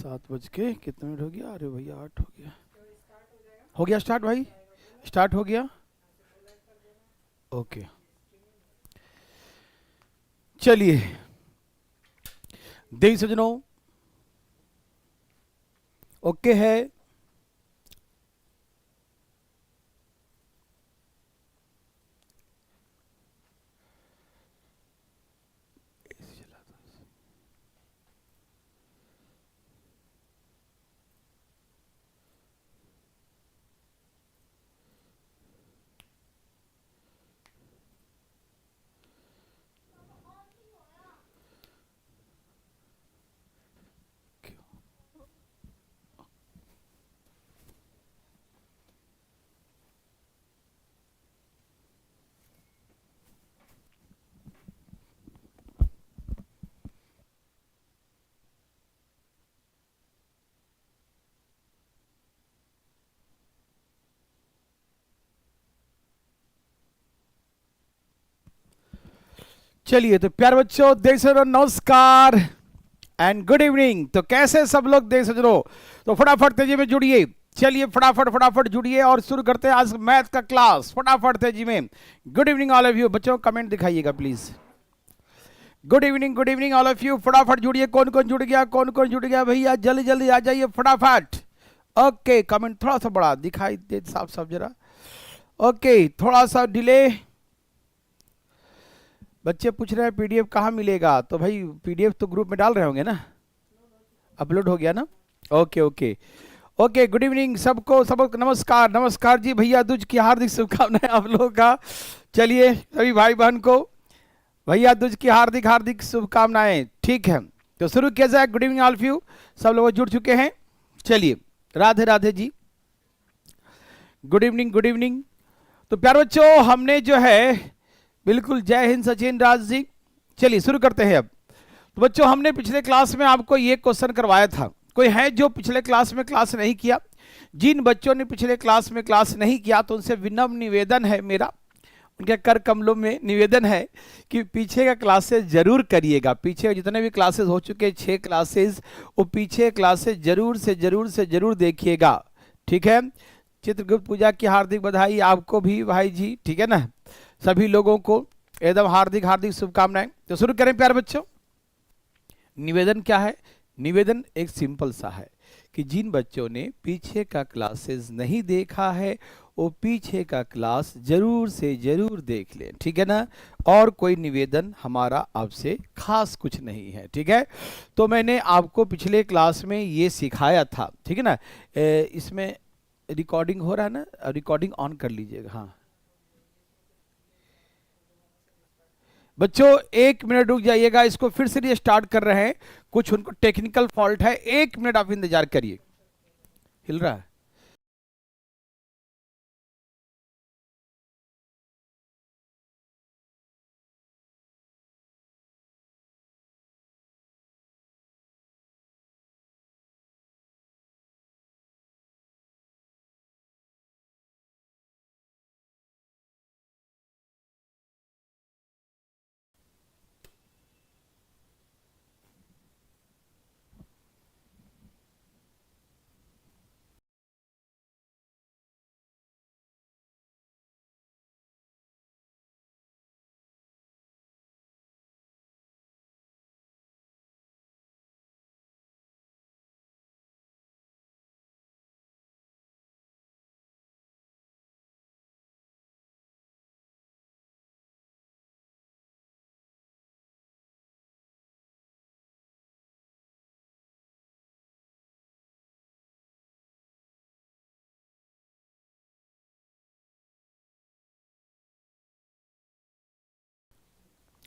7 बज के कितने मिनट हो गया? अरे भैया 8 हो गया। हो गया स्टार्ट भाई? स्टार्ट हो गया। ओके चलिए देख सजनों, ओके है। चलिए तो प्यार बच्चों, देख सजनों नमस्कार एंड गुड इवनिंग। तो कैसे सब लोग देख सजनों? तो फटाफट तेजी में जुड़िए। चलिए फटाफट जुड़िए और शुरू करते हैं आज मैथ का क्लास। फटाफट तेजी में। Good evening all of you. बच्चों कमेंट दिखाइएगा please. Good evening all of you. फटाफट जुड़िए। कौन कौन जुड़ गया भैया? जल्दी जल्दी आ जाइए फटाफट। ओके कमेंट थोड़ा सा बड़ा दिखाई दे, साफ साफ जरा। ओके थोड़ा सा डिले। बच्चे पूछ रहे हैं पीडीएफ कहाँ मिलेगा? तो भाई पीडीएफ तो ग्रुप में डाल रहे होंगे ना, अपलोड हो गया ना? Okay okay okay. Good evening सबको नमस्कार जी। भैया दूज की हार्दिक शुभकामनाएं आप लोगों का। चलिए सभी भाई बहन को भैया दूज की हार्दिक शुभकामनाएं। ठीक है तो शुरू किया जाए। Good evening all of you. सब लोग जुड़ चुके हैं। चलिए राधे राधे जी। Good evening. तो प्यारे बच्चों हमने जो है बिल्कुल, जय हिंद सचिन राज जी। चलिए शुरू करते हैं अब। तो बच्चों हमने पिछले क्लास में आपको ये क्वेश्चन करवाया था। कोई है जो पिछले क्लास में क्लास नहीं किया? जिन बच्चों ने पिछले क्लास में क्लास नहीं किया तो उनसे विनम्र निवेदन है मेरा, उनके कर कमलों में निवेदन है कि पीछे का क्लासेस जरूर करिएगा। पीछे जितने भी क्लासेस हो चुके 6 क्लासेस, वो पीछे क्लासेस जरूर देखिएगा। ठीक है। चित्रगुप्त पूजा की हार्दिक बधाई आपको भी भाई जी। ठीक है ना, सभी लोगों को एकदम हार्दिक शुभकामनाएं। तो शुरू करें प्यारे बच्चों। निवेदन क्या है? निवेदन एक सिंपल सा है कि जिन बच्चों ने पीछे का क्लासेस नहीं देखा है वो पीछे का क्लास जरूर से जरूर देख लें। ठीक है ना। और कोई निवेदन हमारा आपसे खास कुछ नहीं है। ठीक है। तो मैंने आपको पिछले क्लास में ये सिखाया था। ठीक है ना। इसमें रिकॉर्डिंग हो रहा है ना? रिकॉर्डिंग ऑन कर लीजिएगा। हाँ बच्चों 1 मिनट रुक जाइएगा, इसको फिर से ये स्टार्ट कर रहे हैं। कुछ उनको टेक्निकल फॉल्ट है, 1 मिनट आप इंतजार करिए। हिल रहा है?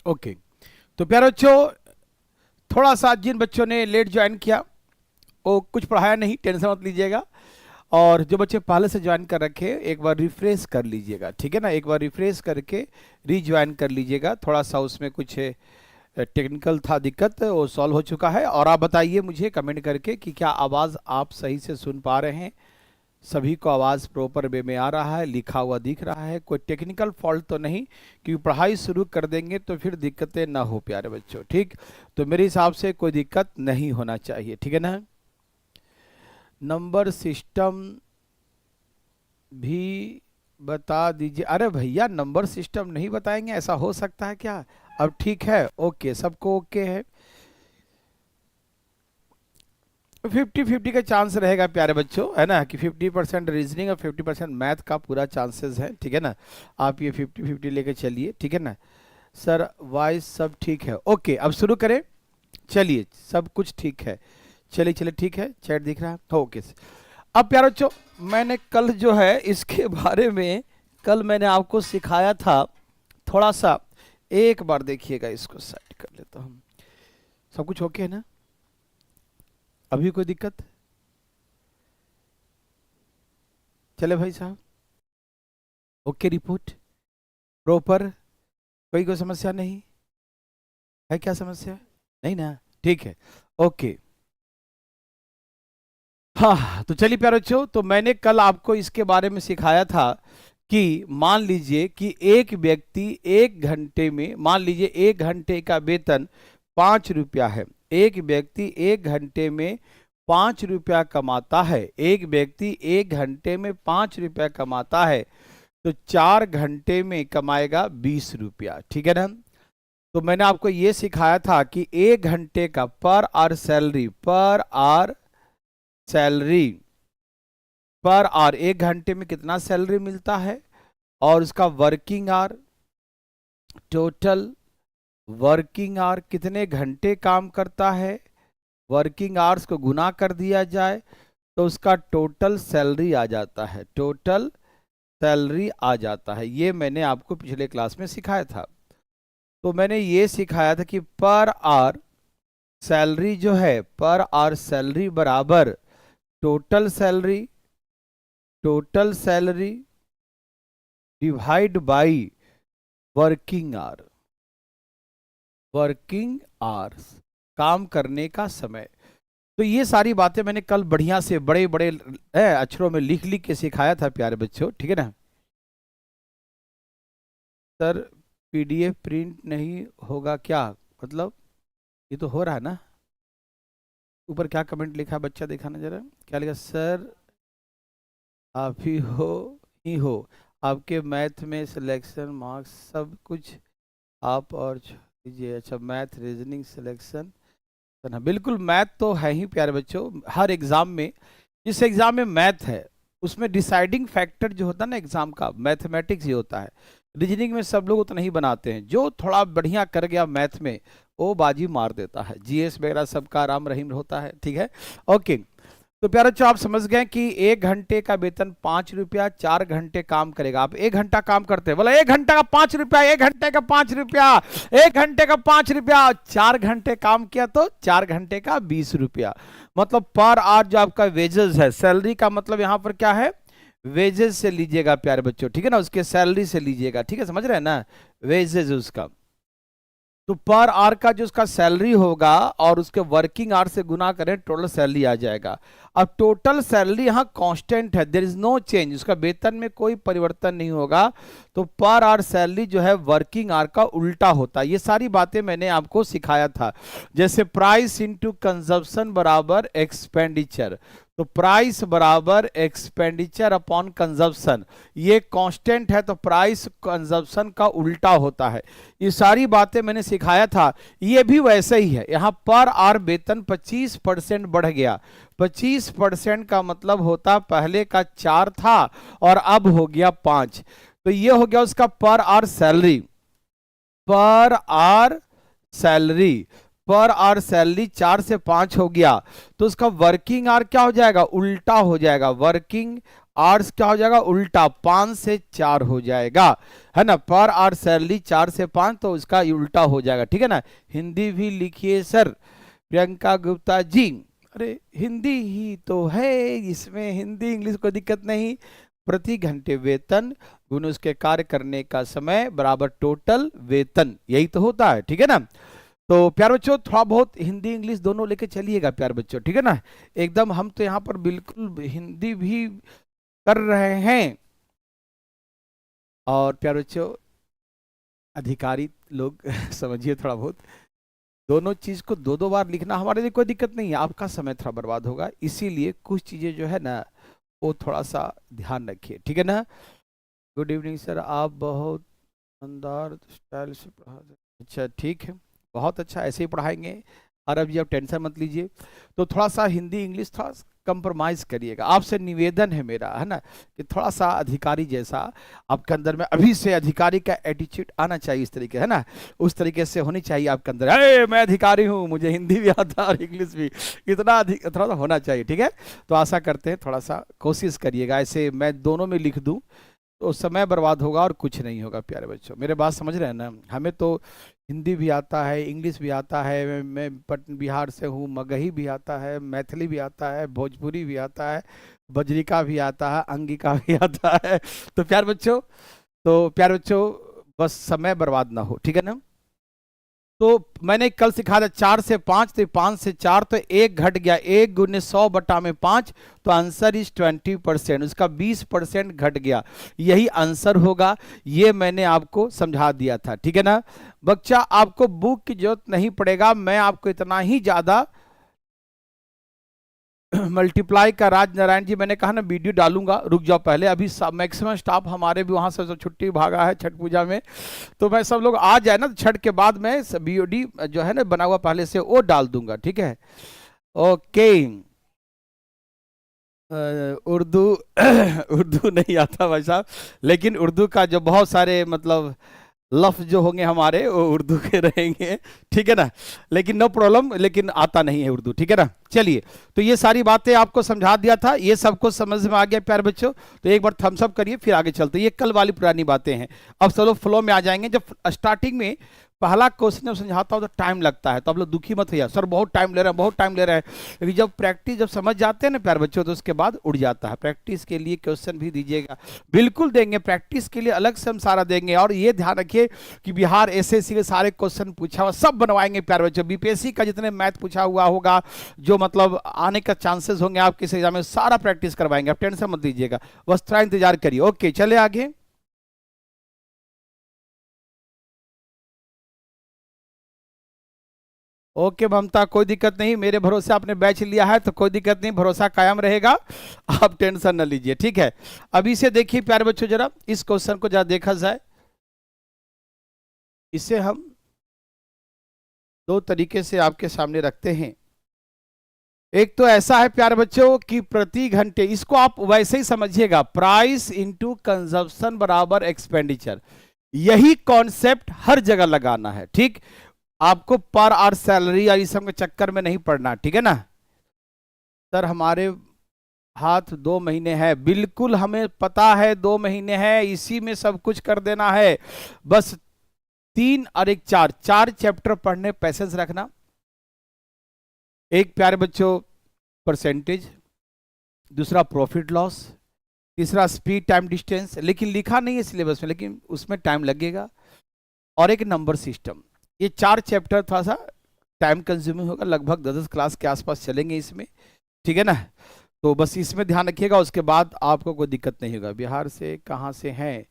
ओके तो प्यारे बच्चों, थोड़ा सा जिन बच्चों ने लेट ज्वाइन किया वो कुछ पढ़ाया नहीं, टेंशन मत लीजिएगा। और जो बच्चे पहले से ज्वाइन कर रखे एक बार रिफ्रेश कर लीजिएगा। ठीक है ना, एक बार रिफ्रेश करके रीज्वाइन कर लीजिएगा। थोड़ा सा उसमें कुछ टेक्निकल था दिक्कत, वो सॉल्व हो चुका है। और आप बताइए मुझे कमेंट करके कि क्या आवाज़ आप सही से सुन पा रहे हैं? सभी को आवाज़ प्रॉपर वे में आ रहा है, लिखा हुआ दिख रहा है? कोई टेक्निकल फॉल्ट तो नहीं? क्योंकि पढ़ाई शुरू कर देंगे तो फिर दिक्कतें ना हो प्यारे बच्चों। ठीक, तो मेरे हिसाब से कोई दिक्कत नहीं होना चाहिए। ठीक है ना। नंबर सिस्टम भी बता दीजिए। अरे भैया नंबर सिस्टम नहीं बताएंगे, ऐसा हो सकता है क्या? अब ठीक है, ओके, सबको ओके है। 50-50 का चांस रहेगा प्यारे बच्चों, है ना, कि 50% रीजनिंग और 50% मैथ का पूरा चांसेस है, ठीक है ना। आप ये 50-50 लेके चलिए, ठीक है ना। सर वॉइस सब ठीक है, ओके, अब शुरू करें। चलिए, सब कुछ ठीक है, चलिए चलिए, ठीक है, चैट दिख रहा है, ओके। अब प्यारे बच्चों, मैंने कल जो है इसके बारे में, कल मैंने आपको सिखाया था थोड़ा सा, एक बार देखिएगा, इसको साइड कर लेता हूँ। सब कुछ ओके है ना? अभी कोई दिक्कत? चले भाई साहब, ओके, रिपोर्ट प्रॉपर, कोई समस्या नहीं है? क्या समस्या? नहीं ना, ठीक है, ओके। हाँ, तो चलिए प्यारे बच्चों, तो मैंने कल आपको इसके बारे में सिखाया था कि मान लीजिए कि एक व्यक्ति 1 घंटे में, मान लीजिए 1 घंटे का वेतन 5 रुपया है। एक व्यक्ति 1 घंटे में 5 रुपया कमाता है। एक व्यक्ति 1 घंटे में 5 रुपया कमाता है, तो 4 घंटे में कमाएगा 20 रुपया, ठीक है ना। तो मैंने आपको ये सिखाया था कि 1 घंटे का per hour salary, per hour salary, per hour 1 घंटे में कितना सैलरी मिलता है, और उसका working hour, total working hour, कितने घंटे काम करता है, वर्किंग आवर्स को गुना कर दिया जाए तो उसका टोटल सैलरी आ जाता है, टोटल सैलरी आ जाता है। ये मैंने आपको पिछले क्लास में सिखाया था। तो मैंने ये सिखाया था कि पर आवर सैलरी जो है, पर आवर सैलरी बराबर total salary, total salary divide by working hour, working hours, काम करने का समय। तो ये सारी बातें मैंने कल बढ़िया से बड़े बड़े अक्षरों में लिख लिख के सिखाया था प्यारे बच्चों, ठीक है ना। सर पीडीएफ प्रिंट नहीं होगा क्या? मतलब ये तो हो रहा है ना। ऊपर क्या कमेंट लिखा है बच्चा, दिखाना जरा, क्या लिखा? सर आप ही हो आपके मैथ में सिलेक्शन मार्क्स सब कुछ आप और लीजिए। अच्छा, मैथ रीजनिंग सिलेक्शन करना, बिल्कुल मैथ तो है ही प्यारे बच्चों। हर एग्जाम में, जिस एग्जाम में मैथ है उसमें डिसाइडिंग फैक्टर जो होता है ना एग्जाम का, मैथमेटिक्स ही होता है। रीजनिंग में सब लोग उतना ही बनाते हैं, जो थोड़ा बढ़िया कर गया मैथ में वो बाजी मार देता है। जीएस वगैरह सबका राम रहीम होता है, ठीक है, ओके। तो प्यारे बच्चों, आप समझ गए कि 1 घंटे का वेतन 5 रुपया, 4 घंटे काम करेगा। आप 1 घंटा काम करते हैं, बोला 1 घंटा का 5 रुपया, 1 घंटे का 5 रुपया, 1 घंटे का 5 रुपया, 4 घंटे काम किया तो 4 घंटे का 20 रुपया। मतलब पर आवर जो आपका वेजेस है, सैलरी का मतलब यहां पर क्या है, वेजेस से लीजिएगा प्यारे बच्चों, ठीक है ना, उसके सैलरी से लीजिएगा, ठीक है, समझ रहे हैं ना, वेजेस उसका। तो पर आवर का जो उसका सैलरी होगा और उसके वर्किंग आवर से गुना करें, टोटल सैलरी आ जाएगा। अब टोटल सैलरी यहाँ कांस्टेंट है, देयर इज नो चेंज, उसका वेतन में कोई परिवर्तन नहीं होगा। तो पर आवर सैलरी जो है वर्किंग आवर का उल्टा होता है। ये सारी बातें मैंने आपको सिखाया था। जैसे प्राइस इंटू कंजप्शन बराबर एक्सपेंडिचर, तो प्राइस बराबर एक्सपेंडिचर अपॉन कंजप्शन, ये कांस्टेंट है, तो प्राइस कंजप्शन का उल्टा होता है। ये सारी बातें मैंने सिखाया था। ये भी वैसे ही है, यहाँ पर आवर वेतन 25% बढ़ गया। 25% का मतलब होता पहले का 4 था और अब हो गया 5, तो ये हो गया उसका per hour salary, per hour salary, per hour salary 4 से 5 हो गया, तो उसका वर्किंग आवर क्या हो जाएगा, उल्टा हो जाएगा। वर्किंग आवर्स क्या हो जाएगा, उल्टा, 5 से 4 हो जाएगा, है ना। पर आवर सैलरी 4 से 5, तो उसका उल्टा हो जाएगा, ठीक है ना। हिंदी भी लिखिए सर, प्रियंका गुप्ता जी। अरे हिंदी ही तो है, इसमें हिंदी इंग्लिश कोई दिक्कत नहीं। प्रति घंटे वेतन गुण उसके कार्य करने का समय बराबर टोटल वेतन, यही तो होता है, ठीक है ना। तो प्यार बच्चों, थोड़ा बहुत हिंदी इंग्लिश दोनों लेके चलिएगा प्यार बच्चों, ठीक है ना। एकदम हम तो यहाँ पर बिल्कुल हिंदी भी कर रहे हैं। और प्यार बच्चों, अधिकारी लोग समझिए थोड़ा बहुत, दोनों चीज को दो दो बार लिखना हमारे लिए कोई दिक्कत नहीं है, आपका समय थोड़ा बर्बाद होगा, इसीलिए कुछ चीजें जो है ना वो थोड़ा सा ध्यान रखिए, ठीक है ना। गुड इवनिंग सर, आप बहुत शानदार स्टाइल से पढ़ा। अच्छा ठीक है, बहुत अच्छा, ऐसे ही पढ़ाएंगे। और अब जी आप टेंशन मत लीजिए, तो थोड़ा सा हिंदी इंग्लिश थोड़ा कंप्रोमाइज करिएगा, आपसे निवेदन है मेरा, है ना, कि थोड़ा सा अधिकारी जैसा आपके अंदर में अभी से अधिकारी का एटीट्यूड आना चाहिए, इस तरीके, है ना, उस तरीके से होनी चाहिए आपके अंदर, अरे मैं अधिकारी हूँ, मुझे हिंदी भी आता है और इंग्लिश भी, इतना थोड़ा सा होना चाहिए, ठीक है। तो आशा करते हैं थोड़ा सा कोशिश करिएगा, ऐसे मैं दोनों में लिख दूँ तो समय बर्बाद होगा और कुछ नहीं होगा। प्यारे बच्चों मेरे बात समझ रहे हैं ना, हमें तो हिंदी भी आता है, इंग्लिश भी आता है, मैं बिहार से हूँ, मगही भी आता है, मैथिली भी आता है, भोजपुरी भी आता है, बजरिका भी आता है, अंगिका भी आता है। तो प्यारे बच्चों बस समय बर्बाद ना हो, ठीक है ना। तो मैंने कल सिखाया था 4 से 5, तो 5 से 4 तो 1 घट गया, 1 गुने 100 बटा में 5, तो आंसर इज 20%, उसका 20% घट गया, यही आंसर होगा। ये मैंने आपको समझा दिया था, ठीक है ना। बच्चा आपको बुक की जरूरत नहीं पड़ेगा, मैं आपको इतना ही ज्यादा मल्टीप्लाई का राज नारायण जी मैंने कहा ना वीडियो डालूंगा, रुक जाओ पहले, अभी मैक्सिमम स्टाफ हमारे भी वहां से छुट्टी भागा है छठ पूजा में, तो मैं सब लोग आ जाए ना तो छठ के बाद मैं बीओडी जो है ना बना हुआ पहले से वो डाल दूंगा, ठीक है। ओके उर्दू उर्दू नहीं आता भाई साहब, लेकिन उर्दू का जो बहुत सारे मतलब लफ्ज जो होंगे हमारे वो उर्दू के रहेंगे, ठीक है ना, लेकिन नो प्रॉब्लम, लेकिन आता नहीं है उर्दू, ठीक है ना। चलिए, तो ये सारी बातें आपको समझा दिया था, ये सबको समझ में आ गया प्यारे बच्चों, तो एक बार थम्स अप करिए फिर आगे चलते, ये कल वाली पुरानी बातें हैं, अब सब लोग फ्लो में आ जाएंगे। जब स्टार्टिंग में पहला क्वेश्चन जब समझाता हूँ तो टाइम लगता है, तो आप लोग दुखी मत होइए, सर बहुत टाइम ले रहे हैं, बहुत टाइम ले रहे हैं, लेकिन जब प्रैक्टिस जब समझ जाते हैं ना प्यारे बच्चों तो उसके बाद उड़ जाता है। प्रैक्टिस के लिए क्वेश्चन भी दीजिएगा, बिल्कुल देंगे, प्रैक्टिस के लिए अलग से हम सारा देंगे, और ये ध्यान रखिए कि बिहार एसएससी के सारे क्वेश्चन पूछा हुआ सब बनवाएंगे प्यारे बच्चों, बीपीएससी का जितने मैथ पूछा हुआ होगा, जो मतलब आने का चांसेस होंगे आपके इस एग्जाम में, सारा प्रैक्टिस करवाएंगे, आप टेंशन मत लीजिएगा, बस थोड़ा इंतजार करिए। ओके चले आगे। ओके ममता, कोई दिक्कत नहीं, मेरे भरोसे आपने बैच लिया है तो कोई दिक्कत नहीं, भरोसा कायम रहेगा, आप टेंशन न लीजिए, ठीक है। अभी से देखिए प्यारे बच्चों, जरा इस क्वेश्चन को जरा देखा जाए, इसे हम दो तरीके से आपके सामने रखते हैं। एक तो ऐसा है प्यारे बच्चों कि प्रति घंटे, इसको आप वैसे ही समझिएगा, प्राइस इनटू कंजप्शन बराबर एक्सपेंडिचर, यही कॉन्सेप्ट हर जगह लगाना है, ठीक। आपको पर आवर सैलरी या इस सब के चक्कर में नहीं पड़ना, ठीक है ना। सर हमारे हाथ 2 महीने है, बिल्कुल हमें पता है 2 महीने है, इसी में सब कुछ कर देना है, बस 3 और 1 4 4 चैप्टर पढ़ने, पैसेंस रखना। एक प्यारे बच्चों परसेंटेज, दूसरा प्रॉफिट लॉस, तीसरा स्पीड टाइम डिस्टेंस, लेकिन लिखा नहीं है सिलेबस में, लेकिन उसमें टाइम लगेगा, और एक नंबर सिस्टम। ये 4 चैप्टर थोड़ा सा टाइम कंज्यूमिंग होगा, लगभग 10 क्लास के आसपास चलेंगे इसमें, ठीक है ना। तो बस इसमें ध्यान रखिएगा, उसके बाद आपको कोई दिक्कत नहीं होगा। बिहार से कहाँ से हैं?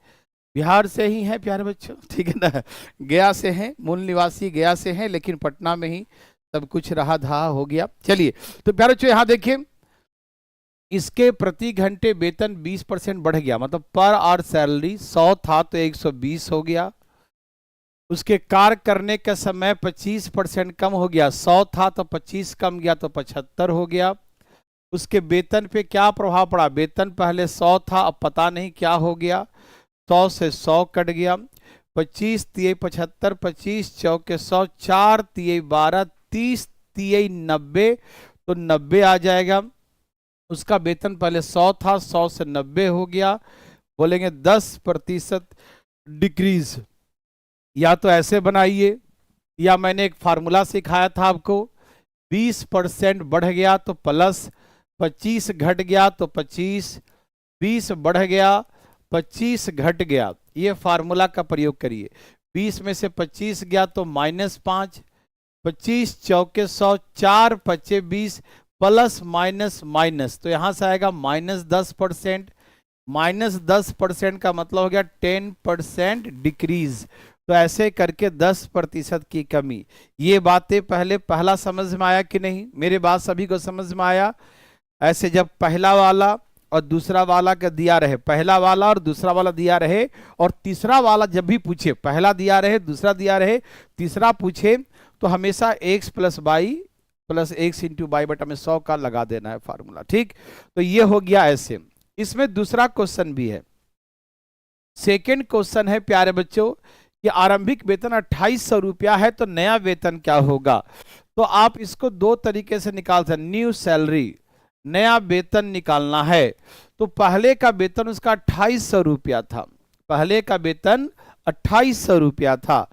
बिहार से ही हैं प्यारे बच्चों, ठीक है ना, गया से हैं, मूल निवासी गया से हैं, लेकिन पटना में ही सब कुछ रहा धा हो गया। चलिए, तो प्यारे बच्चों यहाँ देखिए, इसके प्रति घंटे वेतन 20% बढ़ गया, मतलब पर आवर सैलरी 100 था तो 120 हो गया। उसके कार्य करने का समय 25% कम हो गया, 100 था तो 25 कम गया तो 75 हो गया। उसके वेतन पे क्या प्रभाव पड़ा? वेतन पहले 100 था, अब पता नहीं क्या हो गया, 100 से 100 कट गया, 25 तिये 75, 25 चौके 100, 4 तिये 12, 30 तिये 90, तो 90 आ जाएगा। उसका वेतन पहले 100 था, 100 से 90 हो गया, बोलेंगे 10% डिक्रीज। या तो ऐसे बनाइए, या मैंने एक फार्मूला सिखाया था आपको, 20% बढ़ गया तो प्लस, 25 घट गया तो 25, 20 बढ़ गया 25 घट गया, ये फार्मूला का प्रयोग करिए। 20 में से 25 गया तो -5, 25 चौके 100, 4 पचे 20, प्लस माइनस माइनस, तो यहां से आएगा -10%। -10% का मतलब हो गया 10% डिक्रीज, तो ऐसे करके 10% की कमी। ये बातें पहला समझ में आया कि नहीं? मेरे बात सभी को समझ में आया? ऐसे जब पहला वाला और दूसरा वाला का दिया रहे, पहला वाला और दूसरा वाला दिया रहे, और तीसरा वाला जब भी पूछे, पहला दिया रहे, दूसरा दिया रहे, तीसरा पूछे, तो हमेशा x plus Y plus X into Y बटा में 100 का लगा देना है फार्मूला। ठीक, तो ये हो गया ऐसे। इसमें दूसरा क्वेश्चन भी है। सेकेंड क्वेश्चन है प्यारे बच्चों कि आरंभिक वेतन 2800 रुपया है तो नया वेतन क्या होगा? तो आप इसको दो तरीके से निकाल सकते। न्यू सैलरी, नया वेतन निकालना है। तो पहले का वेतन उसका 2800 रुपया था, पहले का वेतन 2800 रुपया था।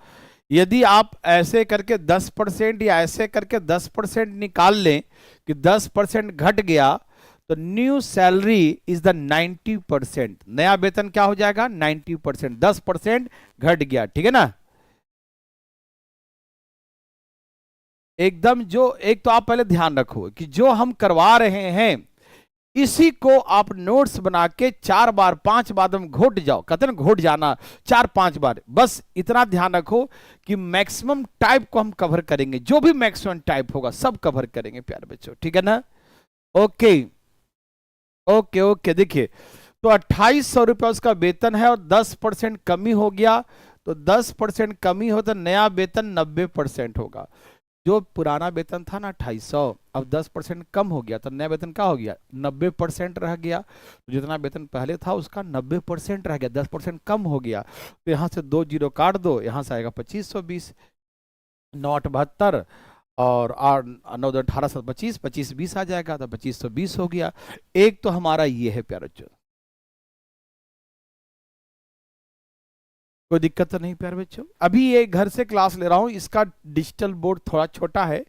यदि आप ऐसे करके 10% या ऐसे करके 10% निकाल लें कि 10% घट गया, तो न्यू सैलरी इज द 90%। नया वेतन क्या हो जाएगा? 90%। 10% घट गया, ठीक है ना? एकदम। जो एक तो आप पहले ध्यान रखो कि जो हम करवा रहे हैं इसी को आप नोट्स बना के 4 बार 5 बार तुम घोट जाओ, कहते ना घोट जाना 4-5 बार। बस इतना ध्यान रखो कि मैक्सिमम टाइप को हम कवर करेंगे, जो भी मैक्सिमम टाइप होगा सब कवर करेंगे प्यारे बच्चों, ठीक है ना? Okay okay okay. देखिए, तो 2800 रुपया उसका वेतन है और 10% कमी हो गया, तो 10% कमी हो तो नया वेतन 90% होगा। जो पुराना वेतन था ना 2800, अब 10% कम हो गया तो नया वेतन क्या हो गया? 90% रह गया। तो जितना वेतन पहले था उसका 90% रह गया, 10% कम हो गया। तो यहाँ से 2 जीरो काट दो, यहाँ से आएगा 2520, 972 और 9 18 25, 25-20 आ जाएगा, तो 2520 हो गया। एक तो हमारा ये है प्यारे बच्चों, कोई दिक्कत तो नहीं प्यारे बच्चों? अभी ये घर से क्लास ले रहा हूँ, इसका डिजिटल बोर्ड थोड़ा छोटा है,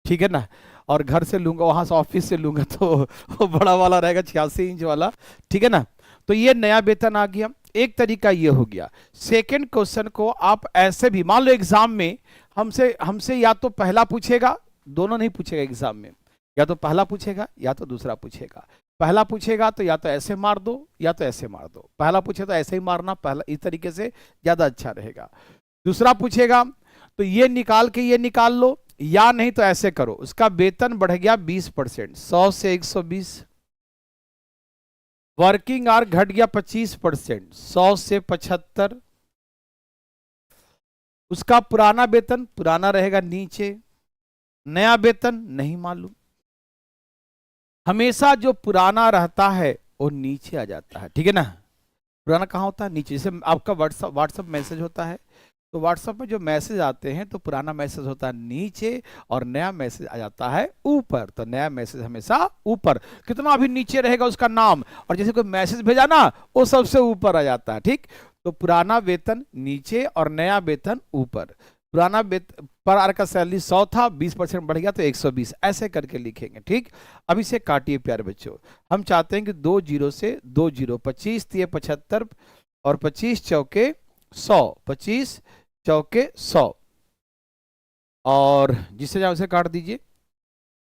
ठीक है ना? और घर से लूंगा, वहां से ऑफिस से लूंगा तो वो बड़ा वाला रहेगा 86 इंच वाला, ठीक है ना? तो ये नया वेतन आ गया। एक तरीका ये हो गया। सेकंड क्वेश्चन को आप ऐसे भी मान लो एग्जाम में हमसे हमसे या तो पहला पूछेगा, दोनों नहीं पूछेगा एग्जाम में, या तो पहला पूछेगा या तो दूसरा पूछेगा। पहला पूछेगा तो या तो ऐसे मार दो या तो ऐसे मार दो, पहला पूछे तो ऐसे ही मारना, पहला इस तरीके से ज्यादा अच्छा रहेगा। दूसरा पूछेगा तो ये निकाल के ये निकाल लो, या नहीं तो ऐसे करो, उसका वेतन बढ़ गया 20%, 100 से 120। वर्किंग आवर घट गया 25%, 100 से 75। उसका पुराना वेतन पुराना रहेगा नीचे, नया वेतन नहीं मालूम। हमेशा जो पुराना रहता है वो नीचे आ जाता है, ठीक है ना? पुराना कहाँ होता है? नीचे। जैसे आपका व्हाट्सअप मैसेज होता है, तो व्हाट्सएप में जो मैसेज आते हैं तो पुराना मैसेज होता है नीचे और नया मैसेज आ जाता है ऊपर। तो नया मैसेज हमेशा ऊपर, कितना भी नीचे रहेगा उसका नाम, और जैसे कोई मैसेज भेजा ना वो सबसे ऊपर आ जाता है, ठीक? तो पुराना वेतन नीचे और नया वेतन ऊपर। पुराना वेतन पर आर का सैलरी 100 था, 20% बढ़ गया तो 120, ऐसे करके लिखेंगे, ठीक? अब इसे काटिए प्यारे बच्चों। हम चाहते हैं कि 2 जीरो से 2 जीरो, 25 तिये 75 और 25 चौके 100, 25 चौके 100, और जिसे जाए उसे काट दीजिए।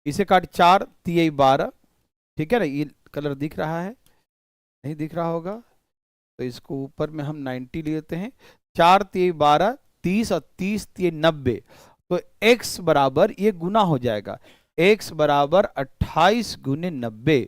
इसे काट 4 तिये 12, ठीक है ना? ये कलर दिख रहा है? नहीं दिख रहा होगा तो इसको ऊपर में हम 90 लेते हैं। 4 तिये 12, 30 और 30 तिये 90, तो x बराबर ये गुना हो जाएगा, x बराबर 28 गुने 90,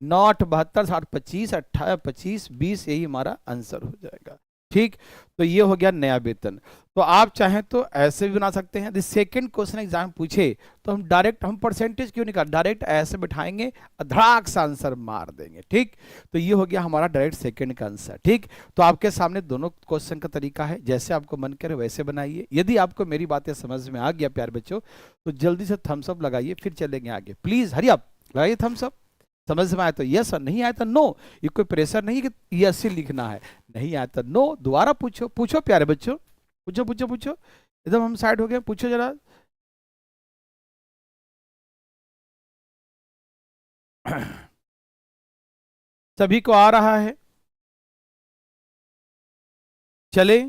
9 8 72 60 25 28 25 20, यही हमारा आंसर हो जाएगा, ठीक? तो ये हो गया नया वेतन। तो आप चाहें तो ऐसे भी बना सकते हैं। सेकंड क्वेश्चन एग्जाम पूछे तो हम डायरेक्ट, हम परसेंटेज क्यों निकाल, डायरेक्ट ऐसे बिठाएंगे, धड़ाक से आंसर मार देंगे, ठीक? तो ये हो गया हमारा डायरेक्ट सेकंड का आंसर, ठीक? तो आपके सामने दोनों क्वेश्चन का तरीका है, जैसे आपको मन करे वैसे बनाइए। यदि आपको मेरी बातें समझ में आ गया प्यारे बच्चों तो जल्दी से थम्स अप लगाइए, फिर चलेंगे आगे। प्लीज हरी अप, लगाइए थम्स अप। समझ में आया तो यस और नहीं आया तो नो। ये कोई प्रेशर नहीं कि यस ही लिखना है, नहीं आया तो नो। दोबारा पूछो, पूछो प्यारे बच्चों, पूछो पूछो पूछो। एकदम हम साइड हो गए, पूछो जरा। सभी को आ रहा है? चले,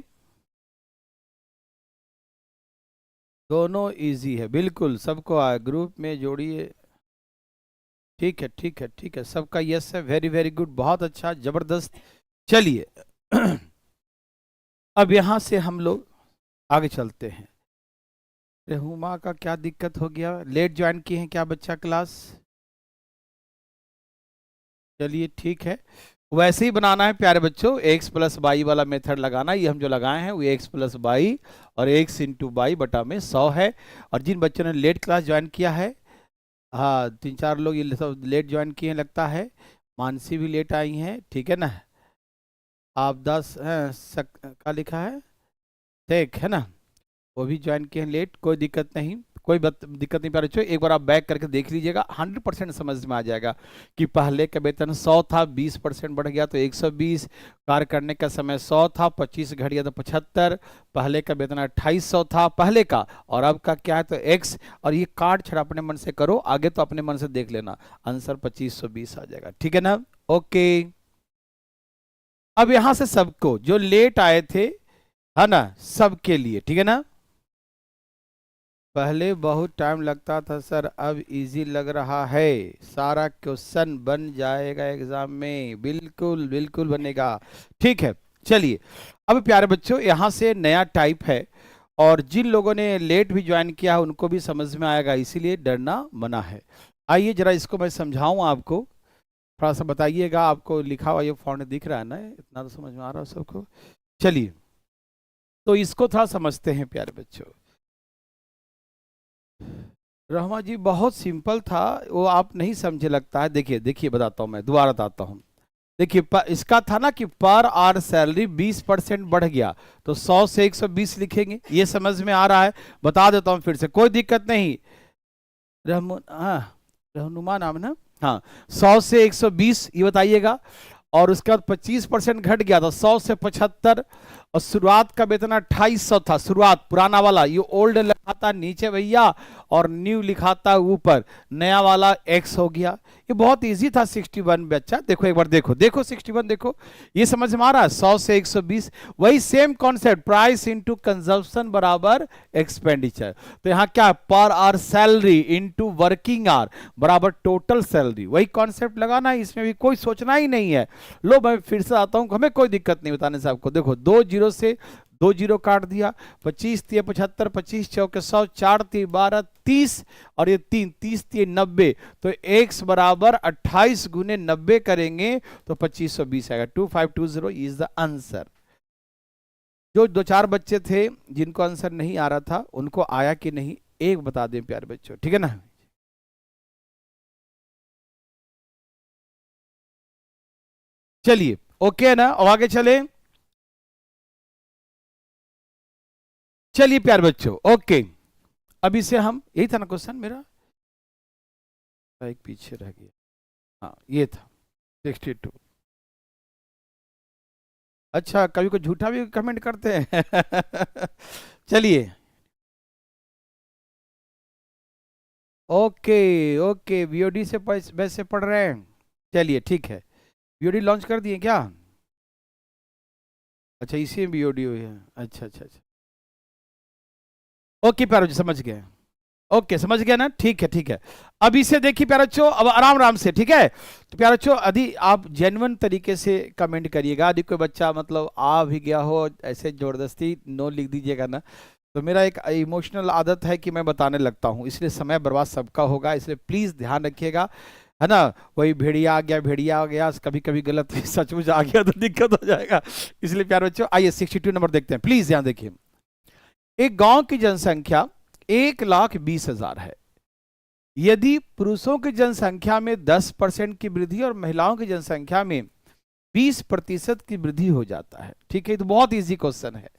दोनों इजी है, बिल्कुल सबको आए, ग्रुप में जोड़िए। ठीक है ठीक है ठीक है, सबका यस है, वेरी वेरी गुड, बहुत अच्छा, जबरदस्त। चलिए अब यहां से हम लोग आगे चलते हैं। रेहुमा का क्या दिक्कत हो गया, लेट ज्वाइन किए हैं क्या बच्चा क्लास? चलिए ठीक है, वैसे ही बनाना है प्यारे बच्चों, एक्स प्लस बाई वाला मेथड लगाना। ये हम जो लगाए हैं वो एक्स प्लस बाई और एक्स इंटू बाई बटा में 100 है। और जिन बच्चों ने लेट क्लास ज्वाइन किया है, हाँ 3-4 लोग ये सब लेट ज्वाइन किए हैं लगता है, मानसी भी लेट आई हैं, ठीक है ना। आप 10 का लिखा है ठीक है ना, वो भी ज्वाइन किए हैं लेट, कोई दिक्कत नहीं, कोई दिक्कत नहीं प्यारे बच्चों। एक बार आप बैक करके देख लीजिएगा, 100% समझ में आ जाएगा कि पहले का वेतन 100 था, 20% बढ़ गया तो 120, कार्य करने का समय 100 था, 25 घट गया तो 75, पहले का वेतन 2800 था पहले का, और अब का क्या है तो x, और ये कार्ड छड़ा अपने मन से करो, आगे तो अपने मन से देख लेना, आंसर 2520 आ जाएगा, ठीक है ना। ओके, अब यहां से सबको जो लेट आए थे है ना, सबके लिए ठीक है ना। पहले बहुत टाइम लगता था सर, अब इजी लग रहा है, सारा क्वेश्चन बन जाएगा एग्जाम में, बिल्कुल बिल्कुल बनेगा, ठीक है। चलिए, अब प्यारे बच्चों यहां से नया टाइप है, और जिन लोगों ने लेट भी ज्वाइन किया उनको भी समझ में आएगा, इसीलिए डरना मना है। आइए जरा इसको मैं समझाऊं आपको, थोड़ा सा बताइएगा, आपको लिखा हुआ ये फॉन्ट दिख रहा है ना, इतना तो समझ में आ रहा है सबको। चलिए, तो इसको थोड़ा समझते हैं प्यारे बच्चों। रहमा जी बहुत सिंपल था, वो आप नहीं समझे लगता है। देखिए देखिए बताता हूँ, मैं दोबारा बताता हूँ। देखिए इसका था ना कि पर आवर सैलरी 20% बढ़ गया, तो 100 से 120 लिखेंगे, ये समझ में आ रहा है। बता देता हूँ फिर से, कोई दिक्कत नहीं। रहनुमा नाम ना, हाँ 100 से 120 ये बताइएगा, और उसके बाद 25% घट गया था 100 से 75, और शुरुआत का वेतन 2800 था, शुरुआत पुराना वाला, ये ओल्ड लिखा था नीचे भैया और न्यू लिखा था ऊपर, नया वाला एक्स हो गया। ये बहुत इजी था 61 बच्चा, देखो एक बार देखो, देखो 61 देखो, ये समझ में आ रहा है। 100 से 120 वही same concept, price into consumption बराबर एक्सपेंडिचर। तो यहाँ क्या, per hour salary into working hour बराबर टोटल सैलरी, वही कॉन्सेप्ट लगाना है, इसमें भी कोई सोचना ही नहीं है। लो मैं फिर से आता हूं, हमें कोई दिक्कत नहीं बताने से आपको। देखो 2 जीरो से 2 जीरो काट दिया, 25 तिये 75, 25 चौके 100, 4 तिये 12, 30, और ये 3 30 तिये 90, तो x बराबर 28 गुने 90 करेंगे तो 2520 आएगा। 2520 इज द आंसर। जो 2-4 बच्चे थे जिनको आंसर नहीं आ रहा था, उनको आया कि नहीं एक बता दें प्यारे बच्चों, ठीक है ना। चलिए ओके है ना, और आगे चले। चलिए प्यारे बच्चों ओके, अभी से हम, यही था ना क्वेश्चन मेरा, एक पीछे रह गया, हाँ ये था 62। अच्छा, कभी को झूठा भी कमेंट करते हैं चलिए ओके ओके, बीओडी से वैसे पढ़ रहे हैं, चलिए ठीक है। बीओडी लॉन्च कर दिए क्या? अच्छा इसी में बीओडी हुई है, अच्छा अच्छा अच्छा, ओके प्यारो जी समझ गए, ओके समझ गया ना, ठीक है ठीक है। अब इसे देखिए प्यारे बच्चों, अब आराम आराम से, ठीक है। तो प्यारे बच्चों यदि आप जेन्युइन तरीके से कमेंट करिएगा, यदि कोई बच्चा मतलब आ भी गया हो ऐसे जबरदस्ती नो लिख दीजिएगा ना, तो मेरा एक इमोशनल आदत है कि मैं बताने लगता हूँ, इसलिए समय बर्बाद सबका होगा, इसलिए प्लीज ध्यान रखिएगा, है ना। वही भेड़िया आ गया, भेड़िया आ गया, कभी कभी गलत सचमुच आ गया तो दिक्कत हो जाएगा, इसलिए प्यारे बच्चों आइए 62 नंबर देखते हैं, प्लीज ध्यान देखिए। एक गांव की जनसंख्या 1,20,000 है, यदि पुरुषों की जनसंख्या में 10% की वृद्धि और महिलाओं की जनसंख्या में 20% की वृद्धि हो जाता है, ठीक है, तो बहुत इजी क्वेश्चन है,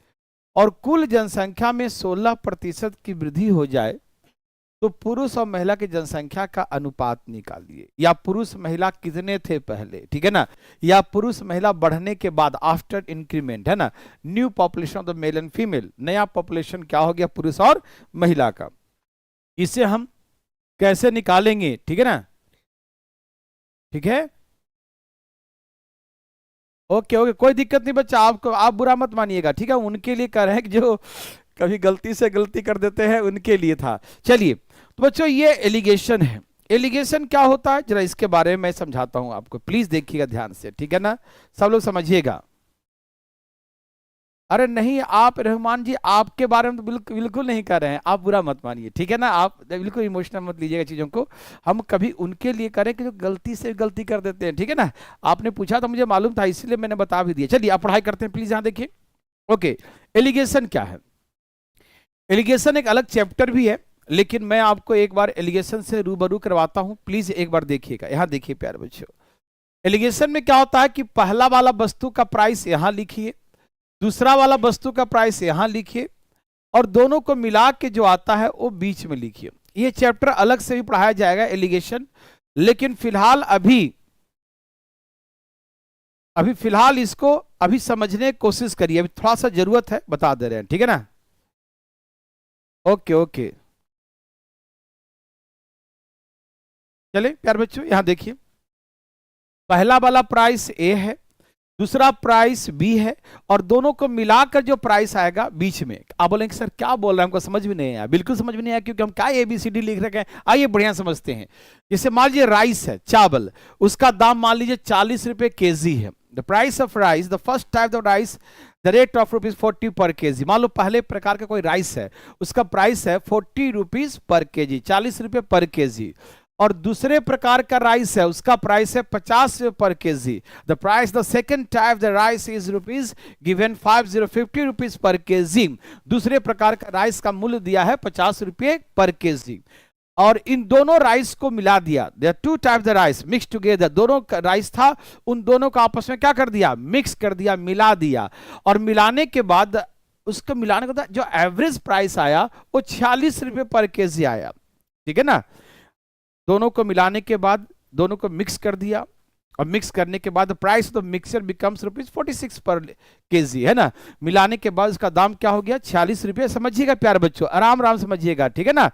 और कुल जनसंख्या में 16% की वृद्धि हो जाए तो पुरुष और महिला की जनसंख्या का अनुपात निकालिए, या पुरुष महिला कितने थे पहले, ठीक है ना, या पुरुष महिला बढ़ने के बाद आफ्टर इंक्रीमेंट, है ना, new population of the male and female, नया पॉपुलेशन क्या हो गया पुरुष और महिला का, इसे हम कैसे निकालेंगे, ठीक है ना, ठीक है ओके ओके, कोई दिक्कत नहीं बच्चा, आपको आप बुरा मत मानिएगा, ठीक है, उनके लिए कर रहे हैं जो कभी गलती से गलती कर देते हैं, उनके लिए था। चलिए तो बच्चों ये एलिगेशन है, एलिगेशन क्या होता है जरा इसके बारे में मैं समझाता हूं आपको, प्लीज देखिएगा ध्यान से, ठीक है ना, सब लोग समझिएगा। अरे नहीं, आप रहमान जी आपके बारे में तो बिल्कुल बिल्कुल नहीं कर रहे हैं, आप बुरा मत मानिए, ठीक है ना, आप बिल्कुल इमोशनल मत लीजिएगा चीज़ों को। हम कभी उनके लिए करें कि जो गलती से गलती कर देते हैं, ठीक है ना। आपने पूछा तो मुझे मालूम था, इसलिए मैंने बता भी दिया। चलिए आप पढ़ाई करते हैं प्लीज, यहाँ देखिए। ओके, एलिगेशन क्या है? एलिगेशन एक अलग चैप्टर भी है, लेकिन मैं आपको एक बार एलिगेशन से रूबरू करवाता हूं, प्लीज एक बार देखिएगा। यहाँ देखिए प्यारे बच्चों, एलिगेशन में क्या होता है कि पहला वाला वस्तु का प्राइस यहां लिखिए, दूसरा वाला वस्तु का प्राइस यहां लिखिए, और दोनों को मिला के जो आता है वो बीच में लिखिए। ये चैप्टर अलग से भी पढ़ाया जाएगा एलिगेशन, लेकिन फिलहाल अभी अभी फिलहाल इसको अभी समझने की कोशिश करिए, अभी थोड़ा सा जरूरत है, बता दे रहे हैं, ठीक है ना। ओके ओके, चले प्यारे बच्चों, यहां देखिए, पहला वाला प्राइस ए है, दूसरा प्राइस बी है, और दोनों को मिलाकर जो प्राइस आएगा बीच में। आप बोलेंगे सर क्या बोल रहे हैं, हमको समझ में नहीं आया। बिल्कुल समझ में नहीं आया, क्योंकि हम क्या ABCD लिख रखे हैं। आइए बढ़िया समझते हैं। जैसे मान लीजिए राइस है, चावल, उसका दाम मान लीजिए 40 रुपए केजी है। The price of rice, the first type of rice, the rate of ₹40 पर केजी। मान लो पहले प्रकार का कोई राइस है, उसका प्राइस है ₹40 पर केजी, 40 रुपए पर केजी। और दूसरे प्रकार का राइस है, उसका प्राइस है 50 पर KG. The price the second type the rice is rupees given 50 rupees per KG. दूसरे प्रकार का राइस का मूल्य दिया है 50 रुपये पर केजी। और इन दोनों राइस को मिला दिया, they are two type the rice mix together. दोनों राइस था, उन दोनों को आपस में क्या कर दिया, मिक्स कर दिया, मिला दिया। और मिलाने के बाद, उसको मिलाने के बाद जो एवरेज प्राइस आया वो 46 रुपये पर केजी आया, ठीक है ना। दोनों को मिलाने के बाद दोनों को मिक्स कर दिया, और मिक्स करने के बाद price of the mixture becomes ₹46 पर केजी, है ना। मिलाने के बाद उसका दाम क्या हो गया, 46 रुपये। समझिएगा प्यारे बच्चों, आराम आराम समझिएगा, ठीक है ना।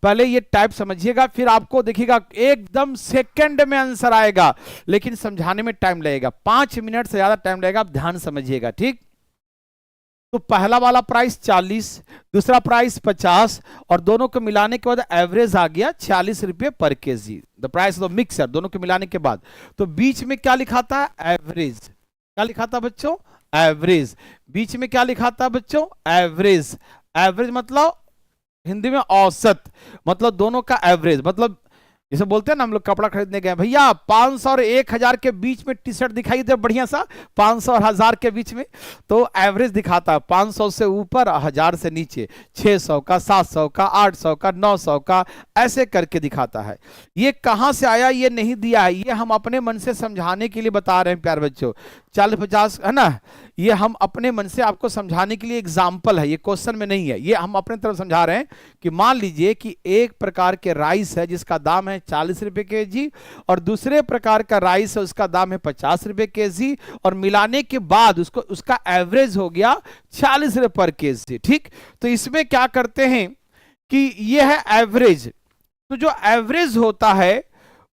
पहले ये टाइप समझिएगा, फिर आपको देखिएगा एकदम सेकंड में आंसर आएगा, लेकिन समझाने में टाइम लगेगा, 5 मिनट से ज्यादा टाइम लगेगा। आप ध्यान समझिएगा, ठीक। तो पहला वाला प्राइस 40, दूसरा प्राइस 50, और दोनों को मिलाने के बाद एवरेज आ गया 46 रुपये पर KG. The price of mixer, दोनों को मिलाने के बाद। तो बीच में क्या लिखा था, एवरेज। क्या लिखा था बच्चों, एवरेज। बीच में क्या लिखा था बच्चों, एवरेज। एवरेज मतलब हिंदी में औसत, मतलब दोनों का एवरेज। मतलब जैसे बोलते हैं ना, हम लोग कपड़ा खरीदने गए, भैया 500 और 1000 के बीच में टी शर्ट दिखाई दे बढ़िया सा, 500 और 1000 के बीच में, तो एवरेज दिखाता है 500 से ऊपर, 1000 से नीचे, 600 का, 700 का, 800 का, 900 का, ऐसे करके दिखाता है। ये कहां से आया, ये नहीं दिया है, ये हम अपने मन से समझाने के लिए बता रहे हैं प्यारे बच्चों। 40-50 है ना, ये हम अपने मन से आपको समझाने के लिए एग्जाम्पल है, ये क्वेश्चन में नहीं है, ये हम अपने तरफ समझा रहे हैं। कि मान लीजिए कि एक प्रकार के राइस है जिसका दाम है 40 रुपए केजी, और दूसरे प्रकार का राइस है उसका दाम है 50 रुपए केजी, और मिलाने के बाद उसको उसका एवरेज हो गया 40 रुपए पर केजी, ठीक। तो इसमें क्या करते हैं कि ये है एवरेज। तो जो एवरेज होता है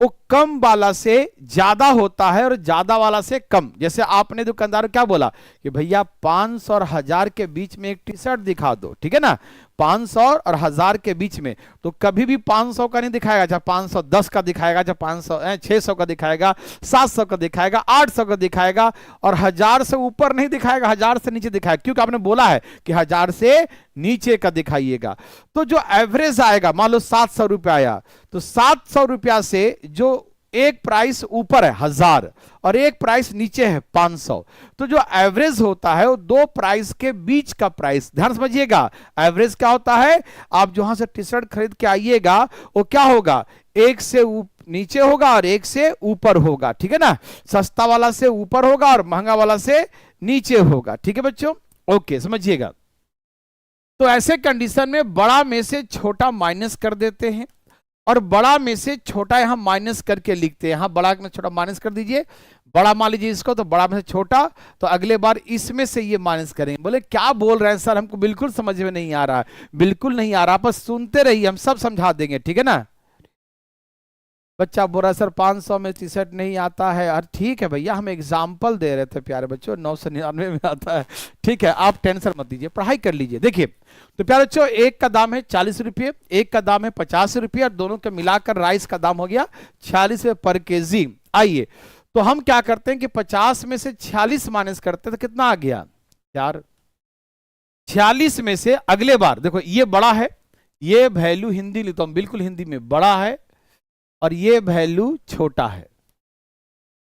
वो कम वाला से ज्यादा होता है, और ज्यादा वाला से कम। जैसे आपने दुकानदार को क्या बोला कि भैया 500 और 1000 के बीच में एक टी शर्ट दिखा दो, ठीक है ना, 500 और 1000 के बीच में। तो कभी भी 500 का नहीं दिखाएगा, चाहे 510 का दिखाएगा, चाहे 500 600 का दिखाएगा, 700 का दिखाएगा, 800 का दिखाएगा, और 1000 से ऊपर नहीं दिखाएगा, 1000 से नीचे दिखाएगा, क्योंकि आपने बोला है कि 1000 से नीचे का दिखाइएगा। तो जो एवरेज आएगा, मान लो 700 रुपया आया, तो 700 रुपया से जो एक प्राइस ऊपर है 1000 और एक प्राइस नीचे है 500, तो जो एवरेज होता है वो दो प्राइस के बीच का प्राइस। ध्यान समझिएगा, एवरेज क्या होता है, आप जहां से टी शर्ट खरीद के आइएगा वो क्या होगा, एक से नीचे होगा और एक से ऊपर होगा, ठीक है ना। सस्ता वाला से ऊपर होगा और महंगा वाला से नीचे होगा, ठीक है बच्चों। ओके, समझिएगा। तो ऐसे कंडीशन में बड़ा में से छोटा माइनस कर देते हैं, और बड़ा में से छोटा यहां माइनस करके लिखते हैं। यहां बड़ा में छोटा माइनस कर दीजिए, बड़ा मान लीजिए इसको, तो बड़ा में से छोटा, तो अगले बार इसमें से ये माइनस करेंगे। बोले क्या बोल रहे हैं सर, हमको बिल्कुल समझ में नहीं आ रहा। बिल्कुल नहीं आ रहा, बस सुनते रहिए, हम सब समझा देंगे, ठीक है ना। बच्चा बोल रहा है सर 500 में टी शर्ट नहीं आता है। अरे ठीक है भैया, हम एग्जाम्पल दे रहे थे प्यारे बच्चों, 999 में आता है, ठीक है, आप टेंशन मत लीजिए, पढ़ाई कर लीजिए। देखिए तो प्यारे बच्चों, एक का दाम है 40 रुपये, एक का दाम है 50 रुपये, और दोनों के मिलाकर राइस का दाम हो गया 46 रुपये पर केजी। आइए तो हम क्या करते हैं कि 50 में से 46 माइनस करते हैं, तो कितना आ गया, 4। 46 में से अगले बार देखो ये बड़ा है, ये वैल्यू हिंदी लिखता हूं बिल्कुल हिंदी में, बड़ा है और ये वैल्यू छोटा है,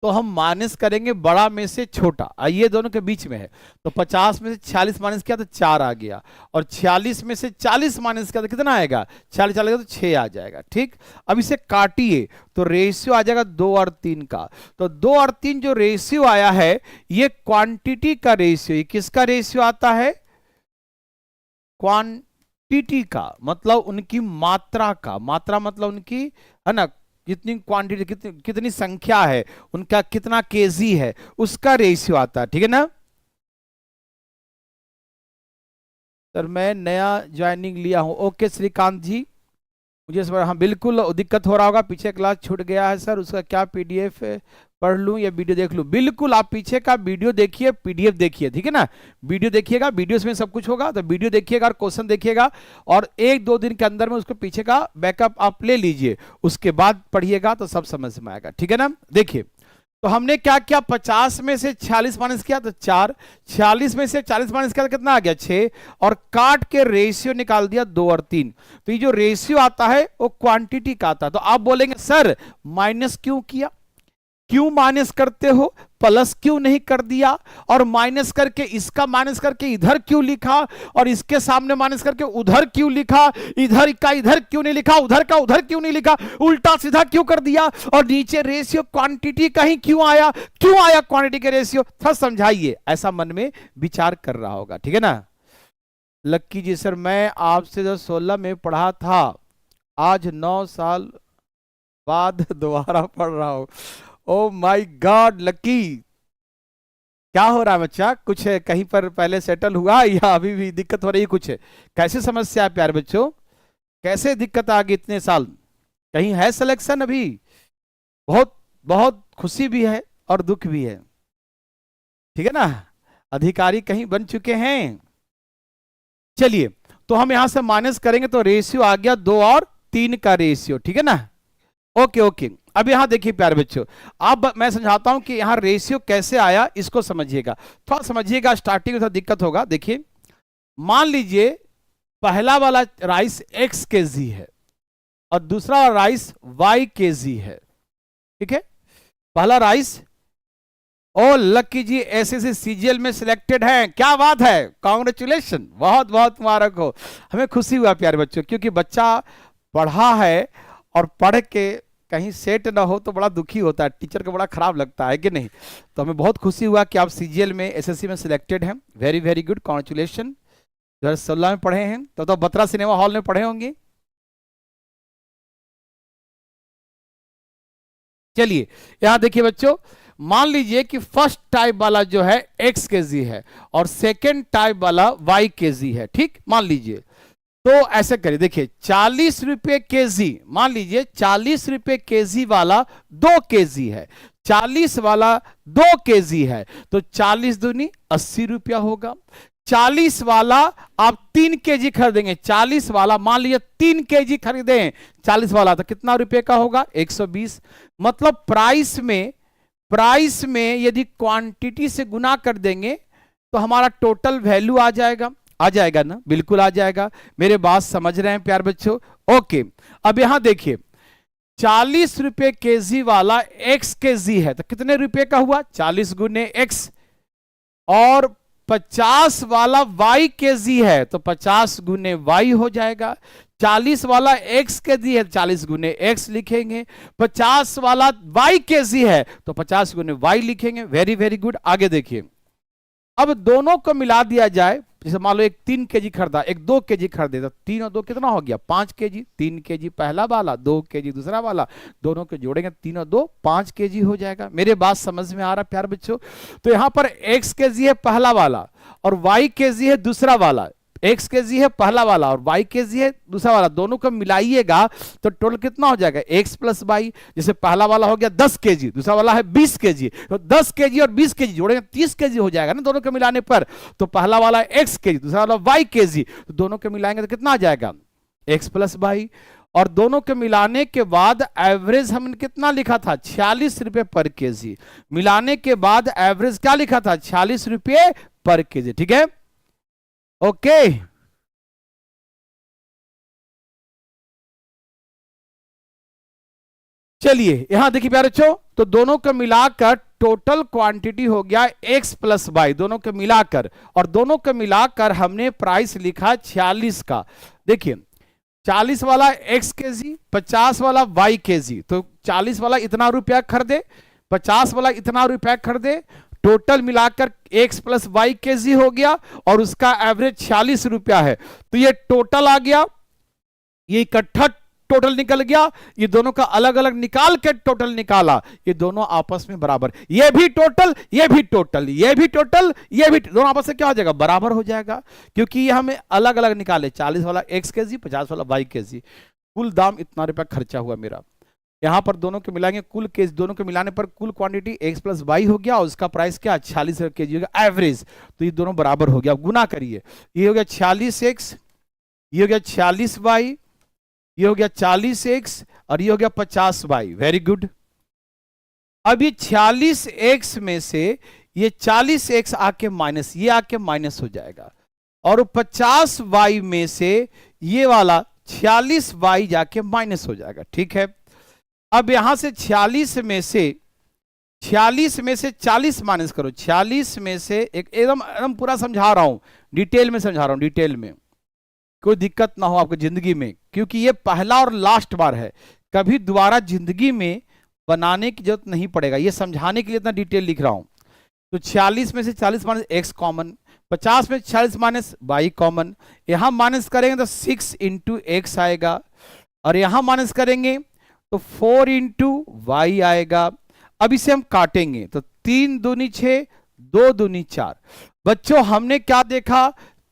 तो हम माइनस करेंगे बड़ा में से छोटा, ये दोनों के बीच में है। तो 50 में से 46 माइनस किया तो 4 आ गया, और 46 में से 40 माइनस किया तो कितना आएगा, 40 आएगा तो 6 आ जाएगा। ठीक, अब इसे काटिए तो रेशियो आ जाएगा 2 और 3 का। तो 2 और 3 जो रेशियो आया है ये क्वांटिटी का रेशियो, ये किसका रेशियो आता है, क्वांटिटी का, मतलब उनकी मात्रा का, मात्रा मतलब उनकी, है ना, कितनी क्वांटिटी, कितनी संख्या है, उनका कितना केजी है, उसका रेशियो आता है। ठीक है ना सर, मैं नया ज्वाइनिंग लिया हूं। ओके श्रीकांत जी, मुझे इस बार हाँ बिल्कुल दिक्कत हो रहा होगा, पीछे क्लास छूट गया है सर, उसका क्या पीडीएफ पढ़ लूं या वीडियो देख लूं। बिल्कुल आप पीछे का वीडियो देखिए, पीडीएफ देखिए, ठीक है ना, वीडियो देखिएगा, वीडियो में सब कुछ होगा, तो वीडियो देखिएगा और क्वेश्चन देखिएगा, और 1-2 दिन के अंदर में उसको पीछे का बैकअप आप ले लीजिए, उसके बाद पढ़िएगा तो सब समझ में आएगा। ठीक है ना, देखिए तो हमने क्या किया, 50 में से 46 माइनस किया तो 4, 46 में से 40 माइनस किया तो कितना आ गया 6, और काट के रेशियो निकाल दिया 2 और 3। तो ये जो रेशियो आता है वो क्वांटिटी का आता है। तो आप बोलेंगे सर माइनस क्यों किया, क्यों माइनस करते हो, प्लस क्यों नहीं कर दिया, और माइनस करके इसका माइनस करके इधर क्यों लिखा, और इसके सामने माइनस करके उधर क्यों लिखा, इधर का इधर क्यों नहीं लिखा, उधर का उधर क्यों नहीं लिखा, उल्टा सीधा क्यों कर दिया, और नीचे रेशियो क्वांटिटी का ही क्यों आया, क्यों आया क्वांटिटी के रेशियो, थोड़ा समझाइए, ऐसा मन में विचार कर रहा होगा। ठीक है ना। लक्की जी सर, मैं आपसे 2016 में पढ़ा था, आज 9 साल बाद दोबारा पढ़ रहा हूं। ओ माय गॉड लकी, क्या हो रहा है बच्चा, कुछ है कहीं पर पहले सेटल हुआ या अभी भी दिक्कत हो रही है, कुछ है, कैसे समस्या है प्यारे बच्चों, कैसे दिक्कत आ गई इतने साल, कहीं है सिलेक्शन अभी, बहुत बहुत खुशी भी है और दुख भी है। ठीक है ना, अधिकारी कहीं बन चुके हैं। चलिए तो हम यहां से माइनस करेंगे तो रेशियो आ गया 2 और 3 का रेशियो। ठीक है ना, ओके ओके। अब यहां देखिए प्यारे बच्चों, अब मैं समझाता हूं कि यहां रेशियो कैसे आया, इसको समझिएगा, थोड़ा समझिएगा, स्टार्टिंग में थोड़ा दिक्कत होगा। देखिए मान लीजिए पहला वाला राइस x kg है और दूसरा वाला राइस y kg है। ठीक है, पहला राइस, ओ लकी जी एसएससी सीजीएल में सिलेक्टेड हैं, क्या बात है, कांग्रेचुलेशन, बहुत बहुत मुबारक हो, हमें खुशी हुआ प्यारे बच्चों, क्योंकि बच्चा पढ़ा है और पढ़ के कहीं सेट ना हो तो बड़ा दुखी होता है, टीचर को बड़ा खराब लगता है कि नहीं। तो हमें बहुत खुशी हुआ कि आप सीजीएल में एसएससी में सिलेक्टेड हैं, वेरी वेरी गुड, कांग्रेचुलेशन। 2016 में पढ़े हैं तो बत्रा सिनेमा हॉल में पढ़े होंगे। चलिए यहां देखिए बच्चों, मान लीजिए कि फर्स्ट टाइप वाला जो है x kg है और सेकेंड टाइप वाला y kg है। ठीक, मान लीजिए तो ऐसे करिए, देखिए 40 रुपए केजी, मान लीजिए 40 रुपए केजी वाला 2 केजी है, 40 वाला 2 केजी है, तो 40 दूनी 80 रुपया होगा। 40 वाला आप 3 केजी खरीदेंगे, 40 वाला मान लीजिए 3 केजी खरीदें 40 वाला, तो कितना रुपए का होगा 120। मतलब प्राइस में यदि क्वांटिटी से गुना कर देंगे तो हमारा टोटल वैल्यू आ जाएगा ना, बिल्कुल आ जाएगा। मेरे बात समझ रहे हैं प्यार बच्चों, ओके। अब यहां देखिए 40 रुपए केजी वाला x केजी है तो कितने रुपए का हुआ, 40 गुने x, और 50 वाला y केजी है तो 50 गुने y हो जाएगा। 40 वाला x केजी है 40 गुने x लिखेंगे, 50 वाला y केजी है तो 50 गुने y लिखेंगे। Very very good. आगे देखिए, अब दोनों को मिला दिया जाए, जैसे मान लो एक 3 केजी खरीदा, एक 2 केजी खरीदे, तो 3 और 2 कितना हो गया 5 केजी, 3 केजी पहला वाला, 2 केजी दूसरा वाला, दोनों को जोड़ेंगे 3 और 2 5 केजी हो जाएगा। मेरे बात समझ में आ रहा है प्यार बच्चों। तो यहां पर x केजी है पहला वाला और y केजी है दूसरा वाला, x केजी है पहला वाला और y केजी है दूसरा वाला, दोनों को मिलाइएगा तो टोटल कितना हो जाएगा x प्लस y। जैसे पहला वाला हो गया 10 केजी, दूसरा वाला है 20 केजी, तो 10 केजी और 20 केजी जोड़ेंगे 30 केजी हो जाएगा ना दोनों को मिलाने पर। तो पहला वाला x केजी, दूसरा वाला y केजी, तो दोनों को मिलाएंगे तो कितना आ जाएगा x प्लस y। और दोनों के मिलाने के बाद एवरेज हमने कितना लिखा था 46 रुपए पर केजी, मिलाने के बाद एवरेज क्या लिखा था 46 रुपए पर केजी। ठीक है, ओके, चलिए यहां देखिए प्यारे बच्चों, तो दोनों को मिलाकर टोटल क्वांटिटी हो गया x प्लस वाई, दोनों को मिलाकर, और दोनों को मिलाकर हमने प्राइस लिखा 46 का। देखिए 40 वाला x केजी, 50 वाला y केजी, तो 40 वाला इतना रुपया खरीदे, 50 वाला इतना रुपया खरीदे, टोटल मिलाकर x प्लस वाई केजी हो गया, और उसका एवरेज 46 रुपया है। तो ये टोटल आ गया, ये इकट्ठा टोटल निकल गया, ये दोनों का अलग अलग निकाल के टोटल निकाला, ये दोनों आपस में बराबर, ये भी टोटल, ये भी टोटल, ये भी टोटल, ये भी, दोनों आपस में क्या हो जाएगा, बराबर हो जाएगा, क्योंकि ये हमें अलग अलग निकाले, 40 वाला x केजी, 50 वाला y केजी, कुल दाम इतना रुपया खर्चा हुआ मेरा। यहां पर दोनों को मिलाएंगे, कुल केजी, दोनों को मिलाने पर कुल क्वांटिटी x प्लस वाई हो गया, और उसका प्राइस क्या 46 केजी हो गया एवरेज, तो ये दोनों बराबर हो गया। गुना करिए, ये हो गया 46x, ये हो गया 46y, ये हो गया 40x, और ये हो गया 50y। Very good. अब ये 46x में से ये 40x आके माइनस, ये आके माइनस हो जाएगा, और 50y में से ये वाला 46y जाके माइनस हो जाएगा। ठीक है, अब यहां से 46 में से 40 माइनस करो, 46 में से एकदम पूरा समझा रहा हूं, डिटेल में समझा रहा हूं, डिटेल में, कोई दिक्कत ना हो आपको जिंदगी में, क्योंकि ये पहला और लास्ट बार है, कभी दोबारा जिंदगी में बनाने की जरूरत नहीं पड़ेगा, ये समझाने के लिए इतना डिटेल लिख रहा हूं। तो 46 में से 40 माइनस x कॉमन, 50 में 40 माइनस y कॉमन, यहां माइनस करेंगे तो 6 इंटू एक्स आएगा, और यहां माइनस करेंगे तो 4 इंटू वाई आएगा। अब इसे हम काटेंगे तो 3 दूनी 6, 2 दूनी 4। बच्चों हमने क्या देखा,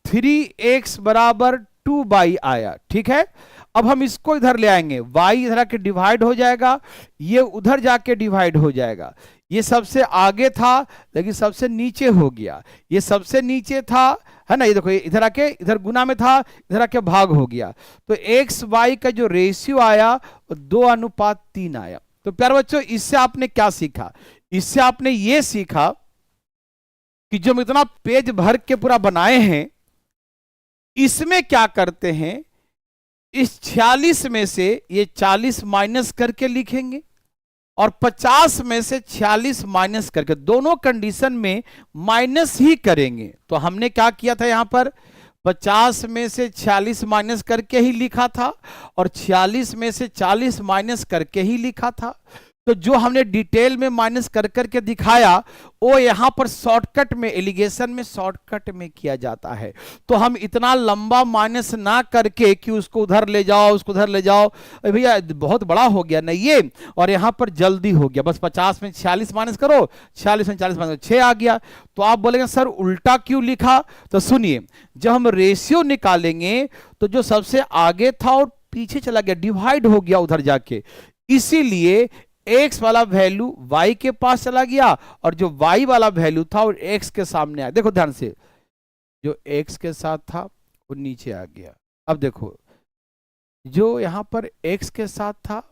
3x बराबर 2y आया। ठीक है, अब हम इसको इधर ले आएंगे, y इधर आके डिवाइड हो जाएगा, ये उधर जाके डिवाइड हो जाएगा, ये सबसे आगे था लेकिन सबसे नीचे हो गया, ये सबसे नीचे था, है ना, ये देखो इधर आके इधर गुना में था, इधर आके भाग हो गया, तो x y का जो रेशियो आया 2:3 आया। तो प्यारे बच्चों इससे आपने क्या सीखा, इससे आपने ये सीखा कि जो हम इतना पेज भर के पूरा बनाए हैं, इसमें क्या करते हैं, इस 46 में से ये 40 माइनस करके लिखेंगे, और 50 में से 46 माइनस करके, दोनों कंडीशन में माइनस ही करेंगे। तो हमने क्या किया था, यहां पर 50 में से 46 माइनस करके ही लिखा था, और 46 में से 40 माइनस करके ही लिखा था। तो जो हमने डिटेल में माइनस कर करके दिखाया, वो यहां पर शॉर्टकट में, एलिगेशन में शॉर्टकट में किया जाता है। तो हम इतना लंबा माइनस ना करके कि उसको उधर ले जाओ, उसको उधर ले जाओ, भैया बहुत बड़ा हो गया नहीं ये, और यहां पर जल्दी हो गया, बस 50 में 46 माइनस करो, 46 में 40 माइनस 6 आ गया। तो आप बोलेंगे सर उल्टा क्यों लिखा, तो सुनिए, जब हम रेशियो निकालेंगे तो जो सबसे आगे था और पीछे चला गया, डिवाइड हो गया उधर जाके, इसीलिए x वाला वैल्यू y के पास चला गया, और जो y वाला वैल्यू था वो x के सामने आया। देखो ध्यान से, जो x के साथ था वो नीचे आ गया। अब देखो, जो यहां पर x के साथ था,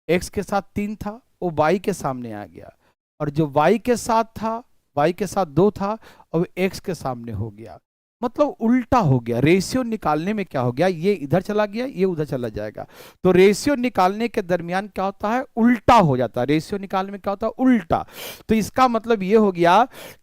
x के साथ 3 था, वो y के सामने आ गया, और जो y के साथ था, y के साथ 2 था, और x के सामने हो गया। मतलब उल्टा हो गया, रेशियो निकालने में क्या हो गया, ये इधर चला गया, ये उधर चला जाएगा। तो रेशियो निकालने के दरमियान क्या होता है, उल्टा हो जाता है, रेशियो निकालने में क्या होता है, उल्टा। तो इसका मतलब ये हो गया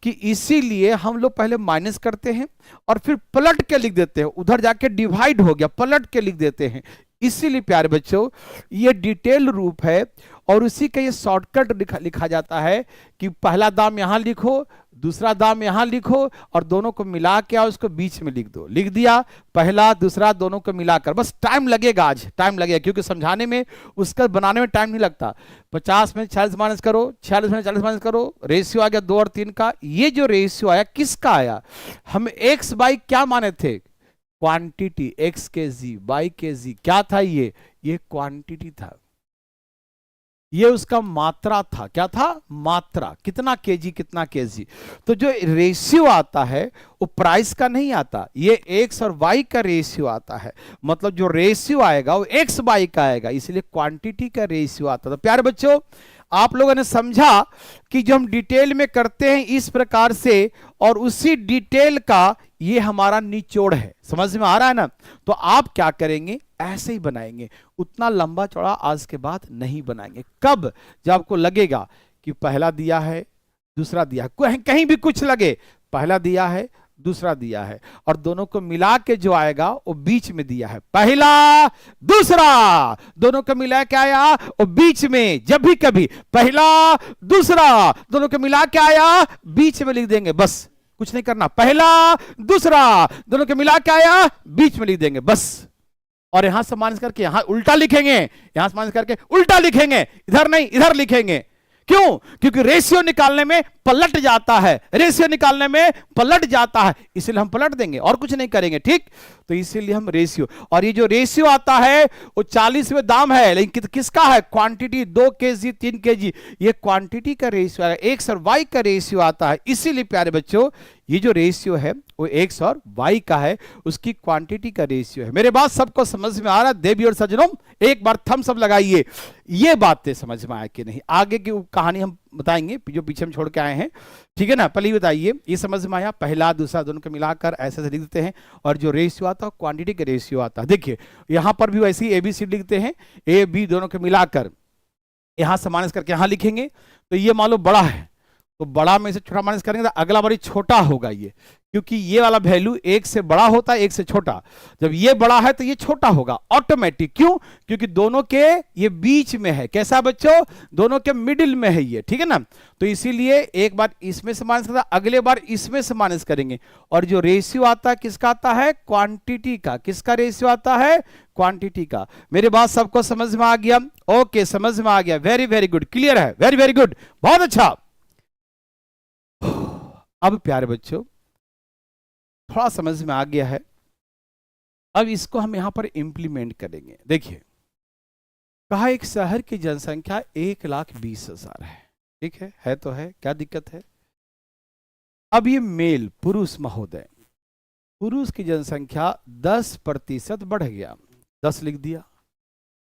कि इसीलिए हम लोग पहले माइनस करते हैं और फिर पलट के लिख देते हैं, उधर जाके डिवाइड हो गया, पलट के लिख देते हैं। इसीलिए प्यारे बच्चों ये डिटेल रूप है, और उसी का ये शॉर्टकट लिखा जाता है कि पहला दाम यहां लिखो, दूसरा दाम यहां लिखो, और दोनों को मिला के आओ, उसको बीच में लिख दो। लिख दिया, पहला दूसरा दोनों को मिलाकर, बस टाइम लगेगा, आज टाइम लगेगा, क्योंकि समझाने में, उसका बनाने में टाइम नहीं लगता। 50 में 40 माइनस करो, 46 में 40 माइनस करो, रेशियो आ गया 2 और 3 का। ये जो रेशियो आया किसका आया, हम x बाई क्या माने थे, क्वांटिटी, x के जी, y के जी, क्या था ये क्वांटिटी था। ये उसका मात्रा था। क्या था? मात्रा, कितना केजी कितना केजी। तो जो रेशियो आता है वो प्राइस का नहीं आता, ये एक्स और वाई का रेशियो आता है। मतलब जो रेशियो आएगा वो एक्स वाई का आएगा, इसलिए क्वांटिटी का रेशियो आता। तो प्यारे बच्चों, आप लोगों ने समझा कि जो हम डिटेल में करते हैं इस प्रकार से, और उसी डिटेल का ये हमारा निचोड़ है। समझ में आ रहा है ना? तो आप क्या करेंगे, ऐसे ही बनाएंगे, उतना लंबा चौड़ा आज के बाद नहीं बनाएंगे। कब? जब आपको लगेगा कि पहला दिया है, दूसरा दिया है, कहीं भी कुछ लगे, पहला दिया है, दूसरा दिया है, और दोनों को मिला के जो आएगा वो बीच में दिया है। पहला दूसरा, दोनों को मिला के आया वो बीच में। जब भी कभी पहला दूसरा दोनों को मिला के आया, बीच में लिख देंगे, बस कुछ नहीं करना। पहला दूसरा दोनों को मिला के आया, बीच में लिख देंगे, बस। और यहां से माइनस करके यहां उल्टा लिखेंगे, यहां से माइनस करके उल्टा लिखेंगे, इधर नहीं इधर लिखेंगे। क्यों? क्योंकि रेशियो निकालने में पलट जाता है, रेशियो निकालने में पलट जाता है, इसलिए हम पलट देंगे और कुछ नहीं करेंगे। ठीक? तो इसीलिए हम रेशियो, और ये जो रेशियो आता है वो 40वें दाम है, लेकिन किसका है? क्वांटिटी। 2 केजी 3 केजी, ये क्वांटिटी का रेशियो है, एक्स और वाई का रेशियो आता है। इसीलिए प्यारे बच्चों, ये जो रेशियो है वो एक्स और वाई का है, उसकी क्वांटिटी का रेशियो है। मेरे बात सबको समझ में आ रहा है? देवी और सज्जनों, एक बार थम्स अप लगाइए, ये बातें समझ में आए कि नहीं। आगे की कहानी हम बताएंगे जो पीछे हम छोड़ के आए हैं, ठीक है ना? पहले ही बताइए, ये समझ में आया? पहला दूसरा दोनों को मिलाकर ऐसे लिख देते हैं, और जो रेशियो आता है क्वांटिटी का रेशियो आता है। देखिए यहां पर भी वैसे ही एबीसी लिखते हैं, ए बी दोनों को मिलाकर यहां से माइनस करके यहां लिखेंगे। तो ये मान लो बड़ा है, तो बड़ा में से छोटा माइनस करेंगे तो अगला बारी छोटा होगा ये, क्योंकि ये वाला वैल्यू एक से बड़ा होता है, एक से छोटा। जब ये बड़ा है तो ये छोटा होगा ऑटोमेटिक। क्यों? क्योंकि दोनों के ये बीच में है। कैसा बच्चों? दोनों के मिडिल में है ये, ठीक है ना? तो इसीलिए एक बार इसमें से माइनस करता, अगले बार इसमें से माइनस करेंगे। और जो रेशियो आता है किसका आता है? क्वांटिटी का। किसका रेशियो आता है? क्वांटिटी का। मेरे बात सबको समझ में आ गया? ओके, समझ में आ गया, वेरी वेरी गुड, क्लियर है, वेरी वेरी गुड, बहुत अच्छा। अब प्यारे बच्चों, थोड़ा समझ में आ गया है, अब इसको हम यहां पर इंप्लीमेंट करेंगे। देखिए, कहा एक शहर की जनसंख्या 1,20,000 है, ठीक है तो है, क्या दिक्कत है? अब ये मेल पुरुष महोदय, पुरुष की जनसंख्या 10% बढ़ गया, 10 लिख दिया।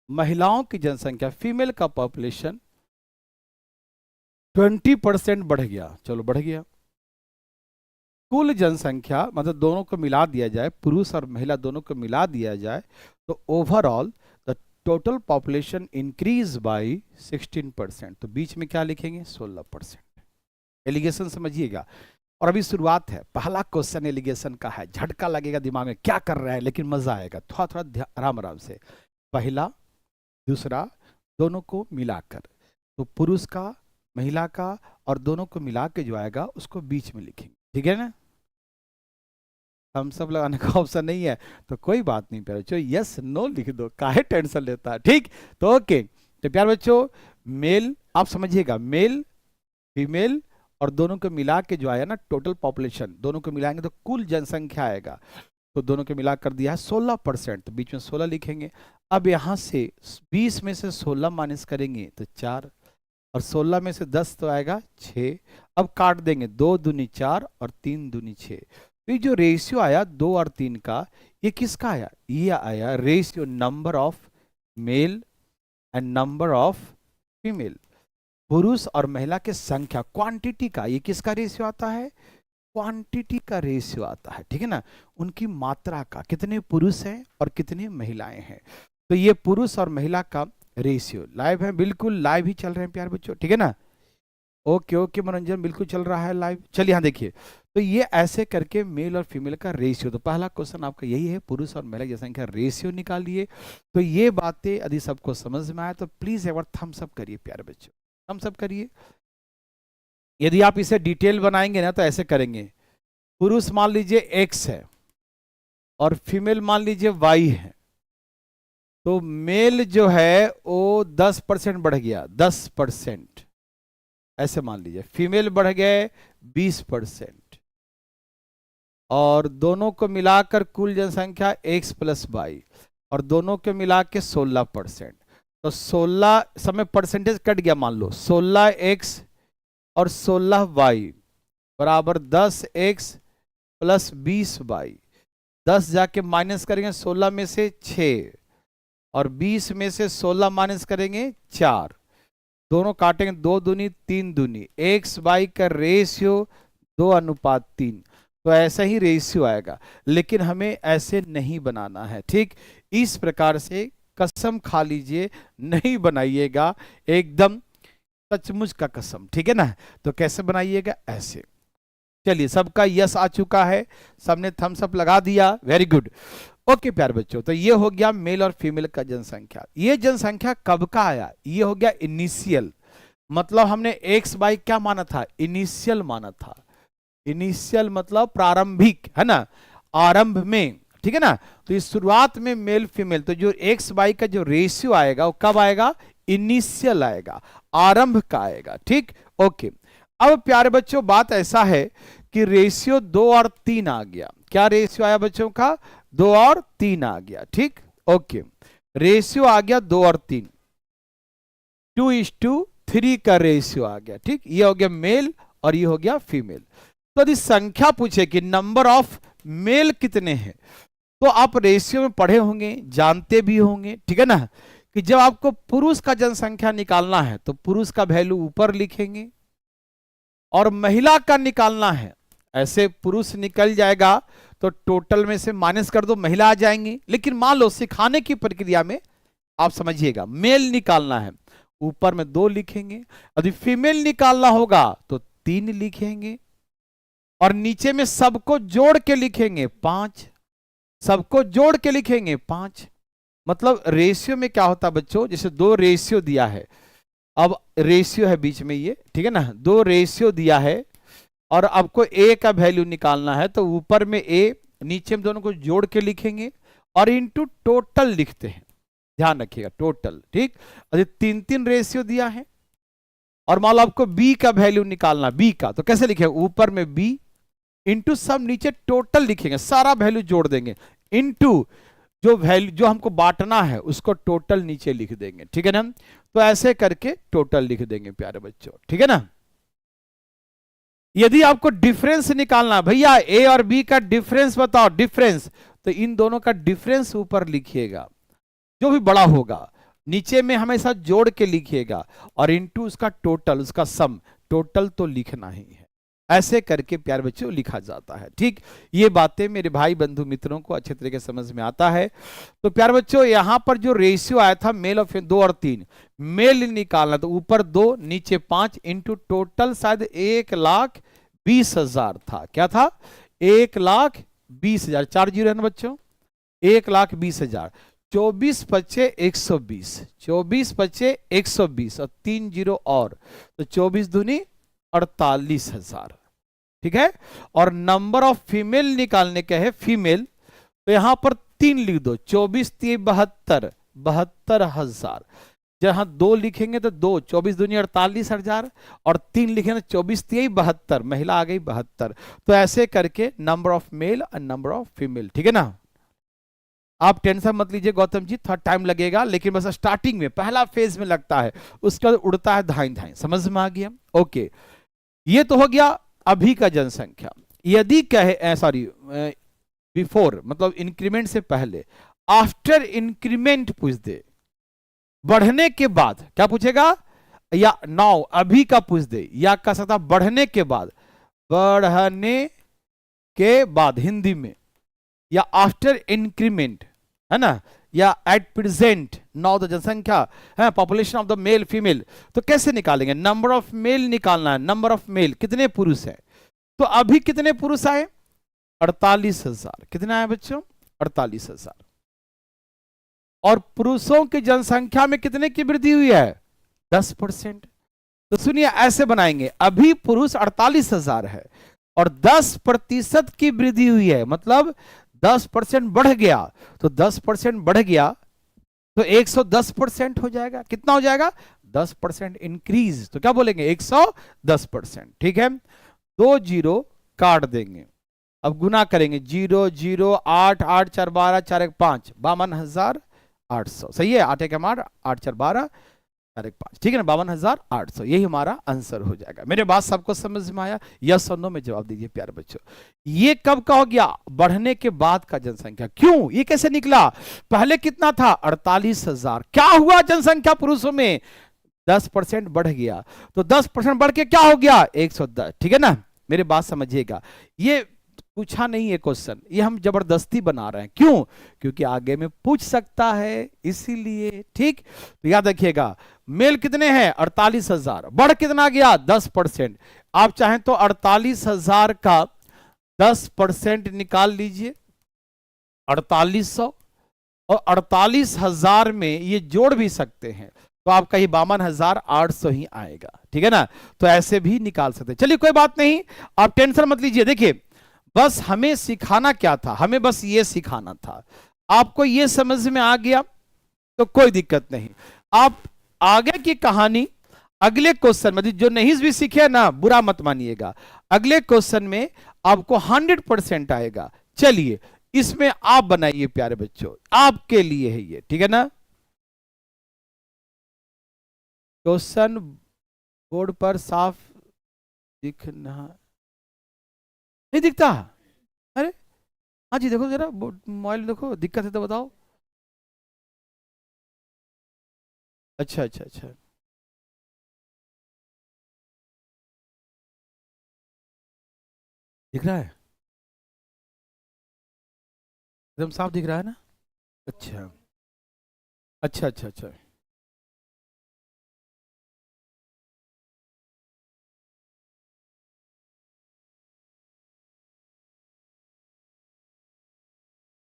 महिलाओं की जनसंख्या, फीमेल का पॉपुलेशन 20% बढ़ गया, चलो बढ़ गया। कुल जनसंख्या, मतलब दोनों को मिला दिया जाए, पुरुष और महिला दोनों को मिला दिया जाए, तो overall the total population increase by 16%। तो बीच में क्या लिखेंगे? 16%। एलिगेशन समझिएगा। और अभी शुरुआत है, पहला क्वेश्चन एलिगेशन का है, झटका लगेगा दिमाग में, क्या कर रहा है, लेकिन मजा आएगा। थोड़ा थोड़ा आराम आराम से। पहला दूसरा दोनों को मिलाकर, तो पुरुष का, महिला का, और दोनों को मिला के जो आएगा उसको बीच में लिखेंगे, ठीक है ना? हम सब लगाने का ऑप्शन नहीं है तो कोई बात नहीं प्यारे बच्चों, यस नो लिख दो, काहे टेंशन लेता है। ठीक? तो ओके, तो प्यारे बच्चों, मेल आप समझिएगा, मेल फीमेल और दोनों को मिला के जो आया ना, टोटल पॉपुलेशन, दोनों को मिलाएंगे तो कुल जनसंख्या आएगा। तो दोनों को मिला कर दिया है 16%, तो बीच में 16 लिखेंगे। अब यहां से 20 में से 16 माइनस करेंगे तो 4, और 16 में से 10 तो आएगा 6। अब काट देंगे, 2 दूनी 4 और 3 दूनी 6। तो ये जो रेशियो आया 2 और 3 का, ये किसका आया? ये आया ratio number of male and number of female, पुरुष और महिला के संख्या, क्वांटिटी का। ये किसका रेशियो आता है? क्वांटिटी का रेशियो आता है, ठीक है ना? उनकी मात्रा का, कितने पुरुष हैं और कितनी महिलाएं हैं। तो ये पुरुष और महिला का रेशियो। लाइव है, बिल्कुल लाइव ही चल रहे हैं प्यारे बच्चों, ठीक है ना? ओके ओके, मनोरंजन बिल्कुल चल रहा है लाइव। चलिए यहाँ देखिए, तो ये ऐसे करके मेल और फीमेल का रेशियो। तो पहला क्वेश्चन आपका यही है, पुरुष और महिला की संख्या रेशियो निकालिए। तो ये बातें यदि सबको समझ में आए तो प्लीज एक बार थम्स अप करिए प्यारे बच्चों, थम्स अप करिए। यदि आप इसे डिटेल बनाएंगे ना तो ऐसे करेंगे, पुरुष मान लीजिए एक्स है और फीमेल मान लीजिए वाई है, तो मेल जो है वो 10% बढ़ गया, 10%, ऐसे मान लीजिए। फीमेल बढ़ गए 20%, और दोनों को मिलाकर कुल जनसंख्या x + y, और दोनों को मिला के 16%। तो 16 समय परसेंटेज कट गया, मान लो 16x और 16y बराबर 10x प्लस 20y। 10 जाके माइनस करेंगे 16 में से 6 और 20 में से 16 माइनस करेंगे 4, दोनों काटेंगे 2 दूनी 3 दूनी, एक्स वाई का रेशियो 2:3। तो ऐसा ही रेशियो आएगा, लेकिन हमें ऐसे नहीं बनाना है। ठीक इस प्रकार से कसम खा लीजिए, नहीं बनाइएगा, एकदम सचमुच का कसम, ठीक है ना। तो कैसे बनाइएगा, ऐसे। चलिए, सबका यस आ चुका है, सबने थम्स अप लगा दिया, वेरी गुड। ओके प्यारे बच्चों, तो ये हो गया मेल और फीमेल का जनसंख्या। ये जनसंख्या कब का आया, ये हो गया इनिशियल, मतलब हमने एक्स बाई क्या माना था, इनिशियल माना था। इनिशियल मतलब प्रारंभिक, है ना, आरंभ में, ठीक है ना। तो इस शुरुआत में मेल फीमेल, तो जो एक्स बाई का जो रेशियो आएगा वो कब आएगा, इनिशियल आएगा, आरंभ का आएगा। ठीक, ओके। अब प्यारे बच्चों बात ऐसा है कि रेशियो 2 और 3 आ गया। क्या रेशियो आया बच्चों का, 2 और 3 आ गया। ठीक, ओके, रेशियो आ गया 2 और 3, 2:3 का रेशियो आ गया। ठीक, ये हो गया मेल और ये हो गया फीमेल। तो यदि संख्या पूछे कि नंबर ऑफ मेल कितने हैं, तो आप रेशियो में पढ़े होंगे, जानते भी होंगे, ठीक है ना, कि जब आपको पुरुष का जनसंख्या निकालना है तो पुरुष का वैल्यू ऊपर लिखेंगे, और महिला का निकालना है, ऐसे पुरुष निकल जाएगा तो टोटल में से माइनस कर दो, महिला आ जाएंगी। लेकिन मान लो सिखाने की प्रक्रिया में आप समझिएगा, मेल निकालना है ऊपर में 2 लिखेंगे, यदि फीमेल निकालना होगा तो 3 लिखेंगे, और नीचे में सबको जोड़ के लिखेंगे 5, सबको जोड़ के लिखेंगे 5। मतलब रेशियो में क्या होता है बच्चों, जैसे 2 रेशियो दिया है, अब रेशियो है बीच में ये, ठीक है ना, 2 रेशियो दिया है और आपको ए का वैल्यू निकालना है, तो ऊपर में ए, नीचे में दोनों को जोड़ के लिखेंगे और इनटू टोटल लिखते हैं, ध्यान रखिएगा टोटल। ठीक, अरे 3 रेशियो दिया है और मान लो आपको बी का वैल्यू निकालना, बी का, तो कैसे लिखेंगे, ऊपर में बी इंटू सब नीचे टोटल लिखेंगे, सारा वैल्यू जोड़ देंगे, इंटू जो वैल्यू जो हमको बांटना है उसको टोटल नीचे लिख देंगे, ठीक है ना। तो ऐसे करके टोटल लिख देंगे प्यारे बच्चों, ठीक है ना। यदि आपको डिफरेंस निकालना, भैया ए और बी का डिफरेंस बताओ, डिफरेंस, तो इन दोनों का डिफरेंस ऊपर लिखिएगा, जो भी बड़ा होगा नीचे में हमेशा जोड़ के लिखिएगा, और इनटू उसका टोटल, उसका सम, टोटल तो लिखना ही है। ऐसे करके प्यारे बच्चों लिखा जाता है। ठीक, ये बातें मेरे भाई बंधु मित्रों को अच्छे तरीके से समझ में आता है। तो प्यारे बच्चों यहां पर जो रेशियो आया था मेल और 2 और 3, मेल निकालना तो ऊपर 2 नीचे 5 इंटू टोटल शायद 1,20,000 था। क्या था, 1,20,000, 4 जीरो है ना बच्चों, 1,20,000। 24 पच्चे 120, 24 पच्चे 120 और 3 जीरो और, तो 24 दूनी 48,000। ठीक है, और नंबर ऑफ फीमेल निकालने के है, फीमेल, तो यहां पर 3 लिख दो, 24 3 72, 72,000। जहां 2 लिखेंगे तो 2, 24 दूनी 48,000 और 3 लिखेंगे 24 3 72, महिला आ गई 72। तो ऐसे करके नंबर ऑफ मेल और नंबर ऑफ फीमेल, ठीक है ना। आप टेंशन मत लीजिए गौतम जी, थोड़ा टाइम लगेगा, लेकिन बस स्टार्टिंग में पहला फेज में लगता है, उसके बाद उड़ता है धाई धाई, समझ में आ गया। ओके, ये तो हो गया अभी का जनसंख्या। यदि कहे सॉरी बिफोर मतलब इंक्रीमेंट से पहले, आफ्टर इंक्रीमेंट पूछ दे, बढ़ने के बाद, क्या पूछेगा, या नाउ अभी का पूछ दे, या कह सकता बढ़ने के बाद, बढ़ने के बाद हिंदी में, या आफ्टर इंक्रीमेंट, है ना, या एट प्रेजेंट नाउ द जनसंख्या है, population of the male female. तो कैसे निकालेंगे, नंबर ऑफ मेल निकालना है, नंबर ऑफ मेल कितने पुरुष है, तो अभी कितने पुरुष आए, 48,000। कितने आए बच्चों, 48,000। और पुरुषों की जनसंख्या में कितने की वृद्धि हुई है, 10%। तो सुनिए ऐसे बनाएंगे, अभी पुरुष 48,000 है और 10% की वृद्धि हुई है, मतलब 10% बढ़ गया, तो 10% बढ़ गया तो 110% हो जाएगा। कितना हो जाएगा, 10% इंक्रीज, तो क्या बोलेंगे 110%। ठीक है, 2 जीरो काट देंगे, अब गुना करेंगे, 0 0 8 8 4 12 4 1 5, 52,000 800 सही है। 8 एक 8, 8 4 12, 4 1 5, ठीक है ना, 52,800, यही हमारा आंसर हो जाएगा। मेरे बात सबको समझ में आया? यस और नो में जवाब दीजिए प्यारे बच्चों। ये कब का हो गया? बढ़ने के बाद का जनसंख्या। क्यों? ये कैसे निकला? पहले कितना था? 48,000। क्या हुआ जनसंख्या पुरुषों में? 10% बढ़ गया, तो 10% बढ़ के क्या हो गया? 110, ठीक है ना। मेरे बात समझिएगा, ये पूछा नहीं है क्वेश्चन, ये हम जबरदस्ती बना रहे हैं। क्यों? क्योंकि आगे में पूछ सकता है, इसीलिए। ठीक, तो याद रखिएगा, मेल कितने हैं? 48,000, बढ़ कितना गया? 10%। आप चाहें तो 48,000 का 10% निकाल लीजिए, 4800, और 48,000 में ये जोड़ भी सकते हैं, तो आपका ये 52,800 ही आएगा, ठीक है ना। तो ऐसे भी निकाल सकते हैं। चलिए कोई बात नहीं, आप टेंशन मत लीजिए। देखिए, बस हमें सिखाना क्या था? हमें बस ये सिखाना था। आपको ये समझ में आ गया तो कोई दिक्कत नहीं। आप आगे की कहानी अगले क्वेश्चन में, जो नहीं भी सीखे ना, बुरा मत मानिएगा, अगले क्वेश्चन में आपको 100% आएगा। चलिए, इसमें आप बनाइए प्यारे बच्चों, आपके लिए है ये, ठीक है ना। क्वेश्चन बोर्ड पर साफ दिखना नहीं दिखता? अरे हाँ जी, देखो जरा मोबाइल देखो, दिक्कत है तो बताओ। अच्छा अच्छा अच्छा, दिख रहा है? एकदम साफ दिख रहा है ना? अच्छा अच्छा अच्छा अच्छा,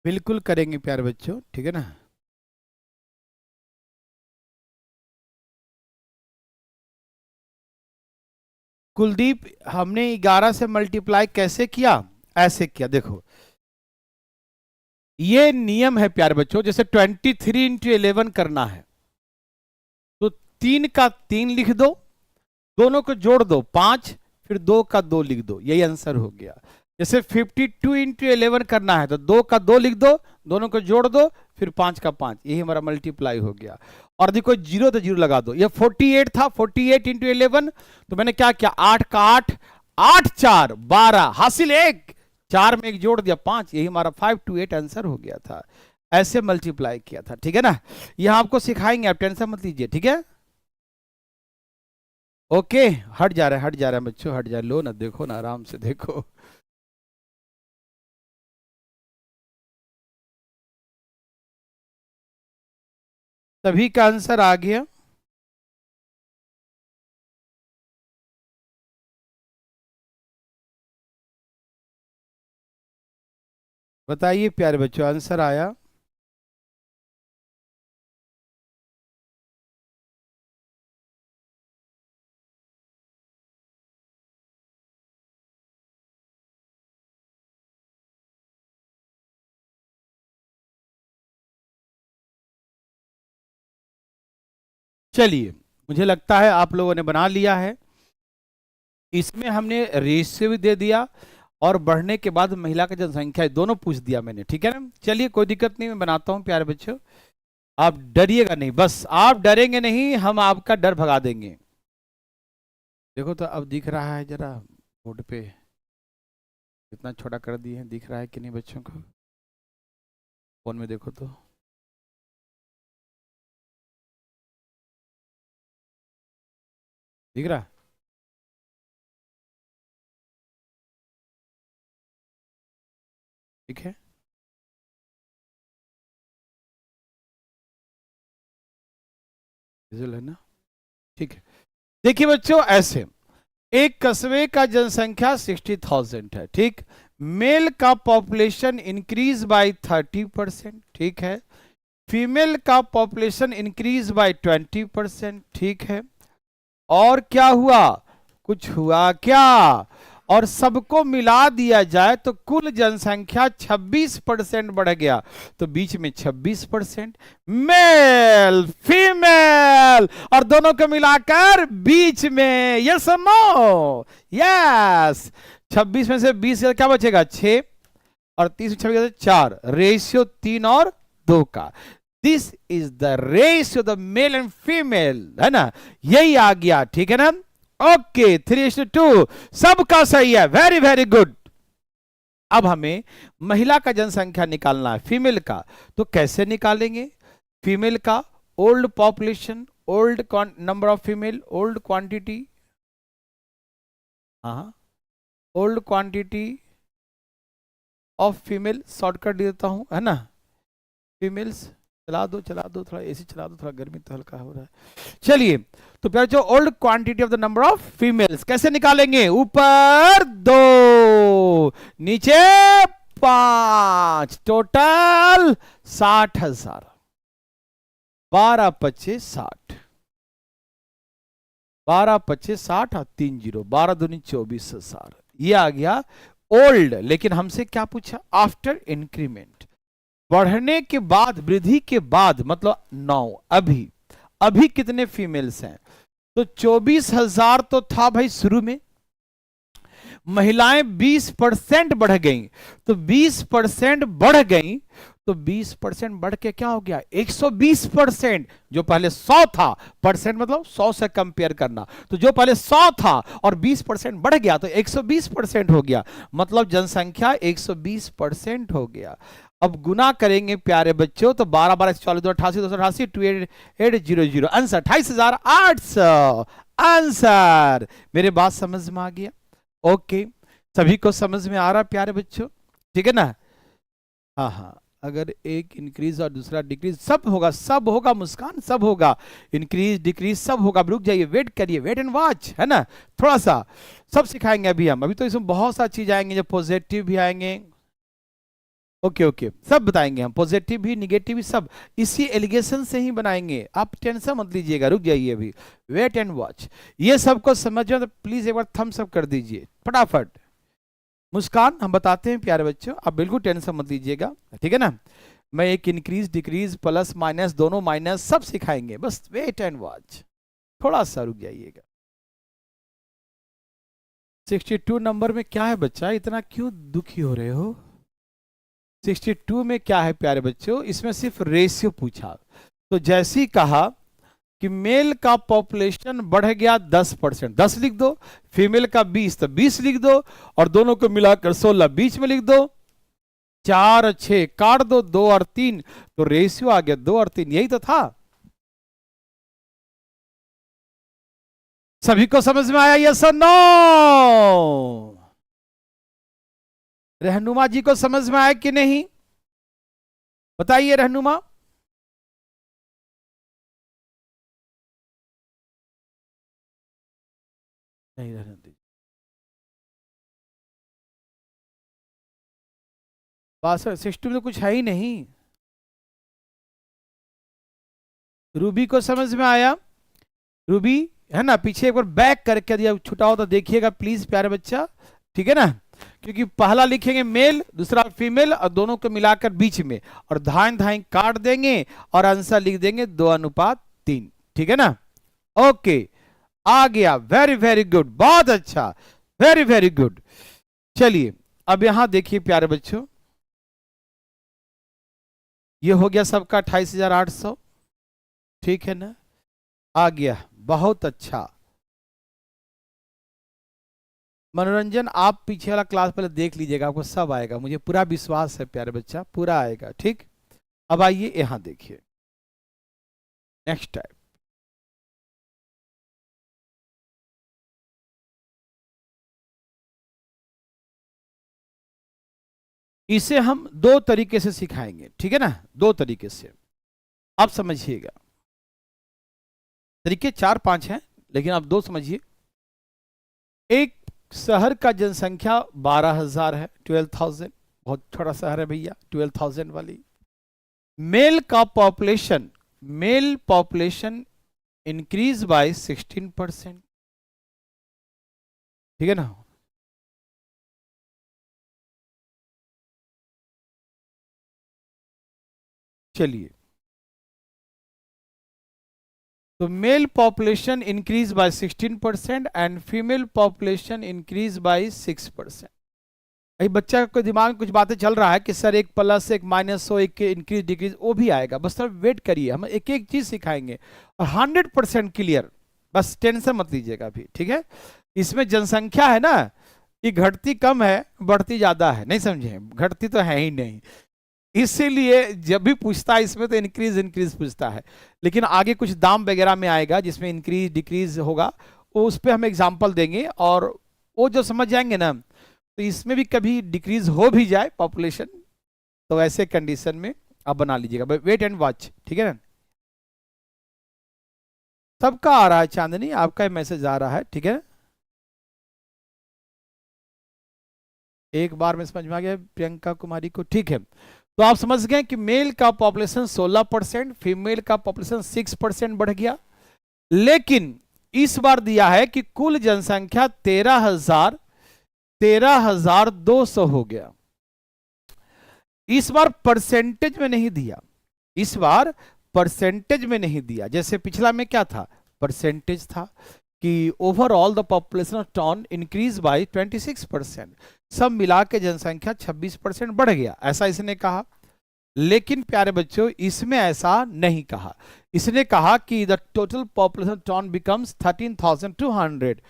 बिल्कुल करेंगे प्यारे बच्चों, ठीक है ना। कुलदीप, हमने 11 से मल्टीप्लाई कैसे किया? ऐसे किया, देखो ये नियम है प्यारे बच्चों। जैसे 23 इंटू 11 करना है, तो 3 का 3 लिख दो, दोनों को जोड़ दो 5, फिर 2 का 2 लिख दो, यही आंसर हो गया। जैसे 52 इंटू 11 करना है, तो 2 का 2 लिख दो, दोनों को जोड़ दो, फिर 5 का 5, यही हमारा मल्टीप्लाई हो गया। और देखो जीरो तो जीरो लगा दो। ये 48 था, 48 इंटू 11, तो मैंने क्या किया? 8 का 8, 8 4 12, हासिल 1, 4 में 1 जोड़ दिया 5, यही हमारा 528 आंसर हो गया था। ऐसे मल्टीप्लाई किया था, ठीक है ना। यह आपको सिखाएंगे, आप टेंशन मत लीजिए, ठीक है। ओके, हट जा रहा है, हट जा रहा है बच्चों, हट जा, लो ना, देखो ना, आराम से देखो। सभी का आंसर आ गया? बताइए प्यारे बच्चों, आंसर आया? चलिए, मुझे लगता है आप लोगों ने बना लिया है। इसमें हमने रेशियो भी दे दिया, और बढ़ने के बाद महिला का जनसंख्या, दोनों पूछ दिया मैंने, ठीक है ना। चलिए कोई दिक्कत नहीं, मैं बनाता हूं प्यारे बच्चों, आप डरिएगा नहीं, बस आप डरेंगे नहीं, हम आपका डर भगा देंगे। देखो तो अब दिख रहा है जरा बोर्ड पे, कितना छोटा कर दिए हैं, दिख रहा है कि नहीं बच्चों को? फोन में देखो तो, दिख रहा? ठीक है, विजुअल है ना? ठीक है। देखिए बच्चों, ऐसे एक कस्बे का जनसंख्या 60,000 है, ठीक। मेल का पॉपुलेशन इंक्रीज बाय 30%, ठीक है। फीमेल का पॉपुलेशन इंक्रीज बाय 20%, ठीक है। और क्या हुआ? कुछ हुआ क्या? और सबको मिला दिया जाए तो कुल जनसंख्या 26% बढ़ गया, तो बीच में 26%, मेल फीमेल, और दोनों को मिलाकर बीच में, यस और नो? यस। 26 में से 20 क्या बचेगा? 6, और 30 में 26 4, रेशियो 3 और 2 का। This is the ratio the male and female, है ना, यही आ गया, ठीक है ना। ओके 3:2 सबका सही है, वेरी वेरी गुड। अब हमें महिला का जनसंख्या निकालना है, फीमेल का, तो कैसे निकालेंगे? फीमेल का old population, old number of female, old quantity, हाँ old quantity of female, shortcut देता हूं, है ना। फीमेल्स चला दो थोड़ा एसी चला दो, थोड़ा गर्मी तो हल्का हो रहा है। चलिए तो प्यारे जो old quantity of the number of females कैसे निकालेंगे? ऊपर 2 नीचे 5, टोटल 60,000। 12 25 60, 12 25 60 और 3 0, 12 दूनी 24,000, ये आ गया ओल्ड। लेकिन हमसे क्या पूछा? आफ्टर इंक्रीमेंट, बढ़ने के बाद, वृद्धि के बाद, मतलब 9। अभी कितने फीमेल्स हैं? तो 24,000 तो था भाई शुरू में, महिलाएं 20% बढ़ गई, तो 20% बढ़ गई, तो 20% बढ़ के क्या हो गया? 120%। जो पहले 100 था, परसेंट मतलब 100 से कंपेयर करना, तो जो पहले 100 था और 20% बढ़ गया तो 120% हो गया, मतलब जनसंख्या 120% हो गया। अब गुना करेंगे प्यारे बच्चों, तो 12 12 44 288 288 2800, आंसर 28,800 आंसर। मेरे बात समझ में आ गया? ओके, सभी को समझ में आ रहा प्यारे बच्चों, ठीक है ना। हाँ हाँ, अगर एक इंक्रीज और दूसरा डिक्रीज, सब होगा मुस्कान, सब होगा, इंक्रीज डिक्रीज सब होगा। रुक जाइए, वेट करिए, वेट एंड वॉच, है ना, थोड़ा सा सब सिखाएंगे अभी हम। अभी तो इसमें बहुत सारी चीज आएंगे, जो पॉजिटिव भी आएंगे, ओके सब बताएंगे हम, पॉजिटिव भी निगेटिव भी सब इसी एलिगेशन से ही बनाएंगे, आप टेंशन मत लीजिएगा। रुक जाइए अभी, वेट एंड वॉच। ये सबको समझ में तो प्लीज एक बार थम्स अप कर दीजिए फटाफट। मुस्कान हम बताते हैं प्यारे बच्चों, आप बिल्कुल टेंशन मत लीजिएगा, ठीक है ना। मैं एक इंक्रीज डिक्रीज प्लस माइनस दोनों माइनस सब सिखाएंगे, बस वेट एंड वॉच, थोड़ा सा रुक जाइएगा। 62 नंबर में क्या है बच्चा, इतना क्यों दुखी हो रहे हो? 62 में क्या है प्यारे बच्चों? इसमें सिर्फ रेशियो पूछा, तो जैसे ही कहा कि मेल का पॉपुलेशन बढ़ गया 10%, 10 लिख दो, फीमेल का 20 तो 20 लिख दो, और दोनों को मिलाकर 16 बीच में लिख दो, 4 और 6 काट दो, 2 और 3, तो रेशियो आ गया 2 और 3, यही तो था। सभी को समझ में आया? यस और नो? रहनुमा जी को समझ में आया कि नहीं? बताइए रहनुमा। नहीं रहने दीजिए, बात 62 में तो कुछ है ही नहीं। रूबी को समझ में आया? रूबी है ना, पीछे एक बार बैक करके दिया छुटाओ तो देखिएगा प्लीज प्यारे बच्चा, ठीक है ना, क्योंकि पहला लिखेंगे मेल, दूसरा फीमेल, और दोनों को मिलाकर बीच में, और धाइन धाइन काट देंगे और आंसर लिख देंगे 2:3, ठीक है ना। ओके, आ गया, वेरी वेरी गुड, बहुत अच्छा, वेरी वेरी गुड। चलिए अब यहां देखिए प्यारे बच्चों, ये हो गया सबका 28,800, ठीक है ना, आ गया, बहुत अच्छा। मनोरंजन आप पीछे वाला क्लास पहले देख लीजिएगा, आपको सब आएगा, मुझे पूरा विश्वास है प्यारे बच्चा, पूरा आएगा, ठीक। अब आइए यहां देखिए, नेक्स्ट टाइप। इसे हम 2 तरीके से सिखाएंगे, ठीक है ना, 2 तरीके से, आप समझिएगा। तरीके 4 5 हैं, लेकिन आप 2 समझिए। एक शहर का जनसंख्या 12,000 है, 12,000, बहुत छोटा शहर है भैया, 12,000 वाली। मेल का population, mail population increase by 16%, ठीक है ना। चलिए, तो mail population increase by 16% and female population increase by 6%। भाई बच्चा के दिमाग में कुछ बातें चल रहा है कि सर एक प्लस एक माइनस हो, एक इंक्रीज डिक्रीज, वो भी आएगा, बस थोड़ा वेट करिए, हम एक एक चीज सिखाएंगे और 100% क्लियर, बस टेंशन मत लीजिएगा अभी, ठीक है। इसमें जनसंख्या है ना, ये घटती कम है बढ़ती ज्यादा है, नहीं समझे, घटती तो है ही नहीं, इसीलिए जब भी पूछता है इसमें तो इंक्रीज इंक्रीज पूछता है, लेकिन आगे कुछ दाम वगैरह में आएगा जिसमें इंक्रीज डिक्रीज होगा, वो उस पर हम एग्जाम्पल देंगे, और वो जो समझ जाएंगे ना, तो इसमें भी कभी डिक्रीज हो भी जाए पॉपुलेशन, तो ऐसे कंडीशन में आप बना लीजिएगा, वेट एंड वॉच, ठीक है ना। सबका आ रहा है चांदनी, आपका मैसेज आ रहा है, ठीक है। एक बार में समझ में आ गया प्रियंका कुमारी को, ठीक है। तो आप समझ गए कि मेल का पॉपुलेशन 16%, फीमेल का पॉपुलेशन 6% बढ़ गया, लेकिन इस बार दिया है कि कुल जनसंख्या 13,200 हो गया। इस बार परसेंटेज में नहीं दिया, इस बार परसेंटेज में नहीं दिया, जैसे पिछला में क्या था, परसेंटेज था कि overall the population of town increase by 26%, सब मिला के जनसंख्या 26% बढ़ गया, ऐसा इसने कहा। लेकिन प्यारे बच्चों इसमें ऐसा नहीं कहा, इसने कहा कि the total population town becomes 13,200,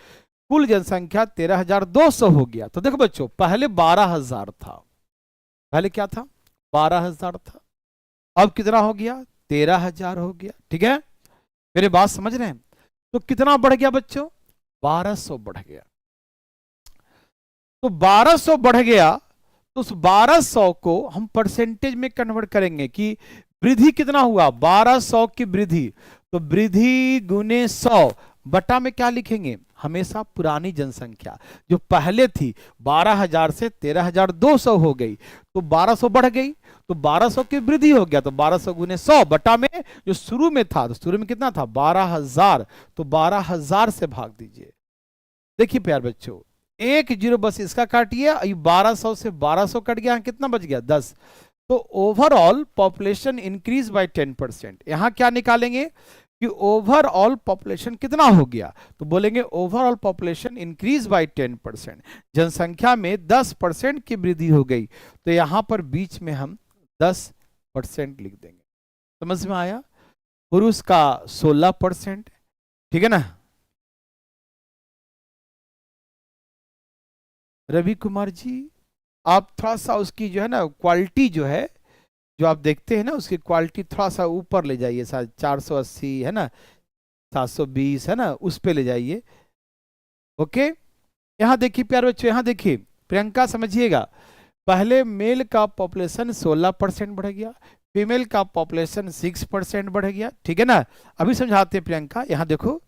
कुल जनसंख्या 13,200 हो गया। तो देखो बच्चों पहले 12,000 था, पहले क्या था, 12,000 था, अब कितना हो गया, 13,000 हो गया, ठीक है, मेरी बात समझ रहे हैं। तो कितना बढ़ गया बच्चों, 1200 बढ़ गया। तो 1200 बढ़ गया, तो उस 1200 को हम परसेंटेज में कन्वर्ट करेंगे कि वृद्धि कितना हुआ, 1200 की वृद्धि, तो वृद्धि गुने 100 बटा में क्या लिखेंगे, हमेशा पुरानी जनसंख्या जो पहले थी 12,000 से 13,200 हो गई, तो 1200 बढ़ गई, तो 1200 की वृद्धि हो गया, तो 1200 गुने 100 बटा में जो शुरू में था, तो शुरू में कितना था 12,000, तो 12,000 से भाग दीजिए। देखिए प्यार बच्चों एक जीरो बस इसका काटिए, 1200 से 1200 कट गया, कितना बच गया 10, तो ओवरऑल पॉपुलेशन इंक्रीज बाय 10%। यहां क्या निकालेंगे कि ओवरऑल पॉपुलेशन कितना हो गया, तो बोलेंगे ओवरऑल पॉपुलेशन इंक्रीज बाय 10%, जनसंख्या में 10% की वृद्धि हो गई, तो यहां पर बीच में हम 10% लिख देंगे। समझ में आया, पुरुष का 16%, ठीक है ना। रवि कुमार जी आप थोड़ा सा उसकी जो है ना क्वालिटी जो है, जो आप देखते हैं ना उसकी क्वालिटी थोड़ा सा ऊपर ले जाइए, शायद 480 है ना, 720 है ना, उस पे ले जाइए। ओके, यहाँ देखिए प्यारे बच्चों, यहाँ देखिए प्रियंका समझिएगा, पहले मेल का पॉपुलेशन 16% बढ़ गया, फीमेल का पॉपुलेशन 6% बढ़ गया, ठीक है ना। अभी समझाते हैं प्रियंका, यहाँ देखो,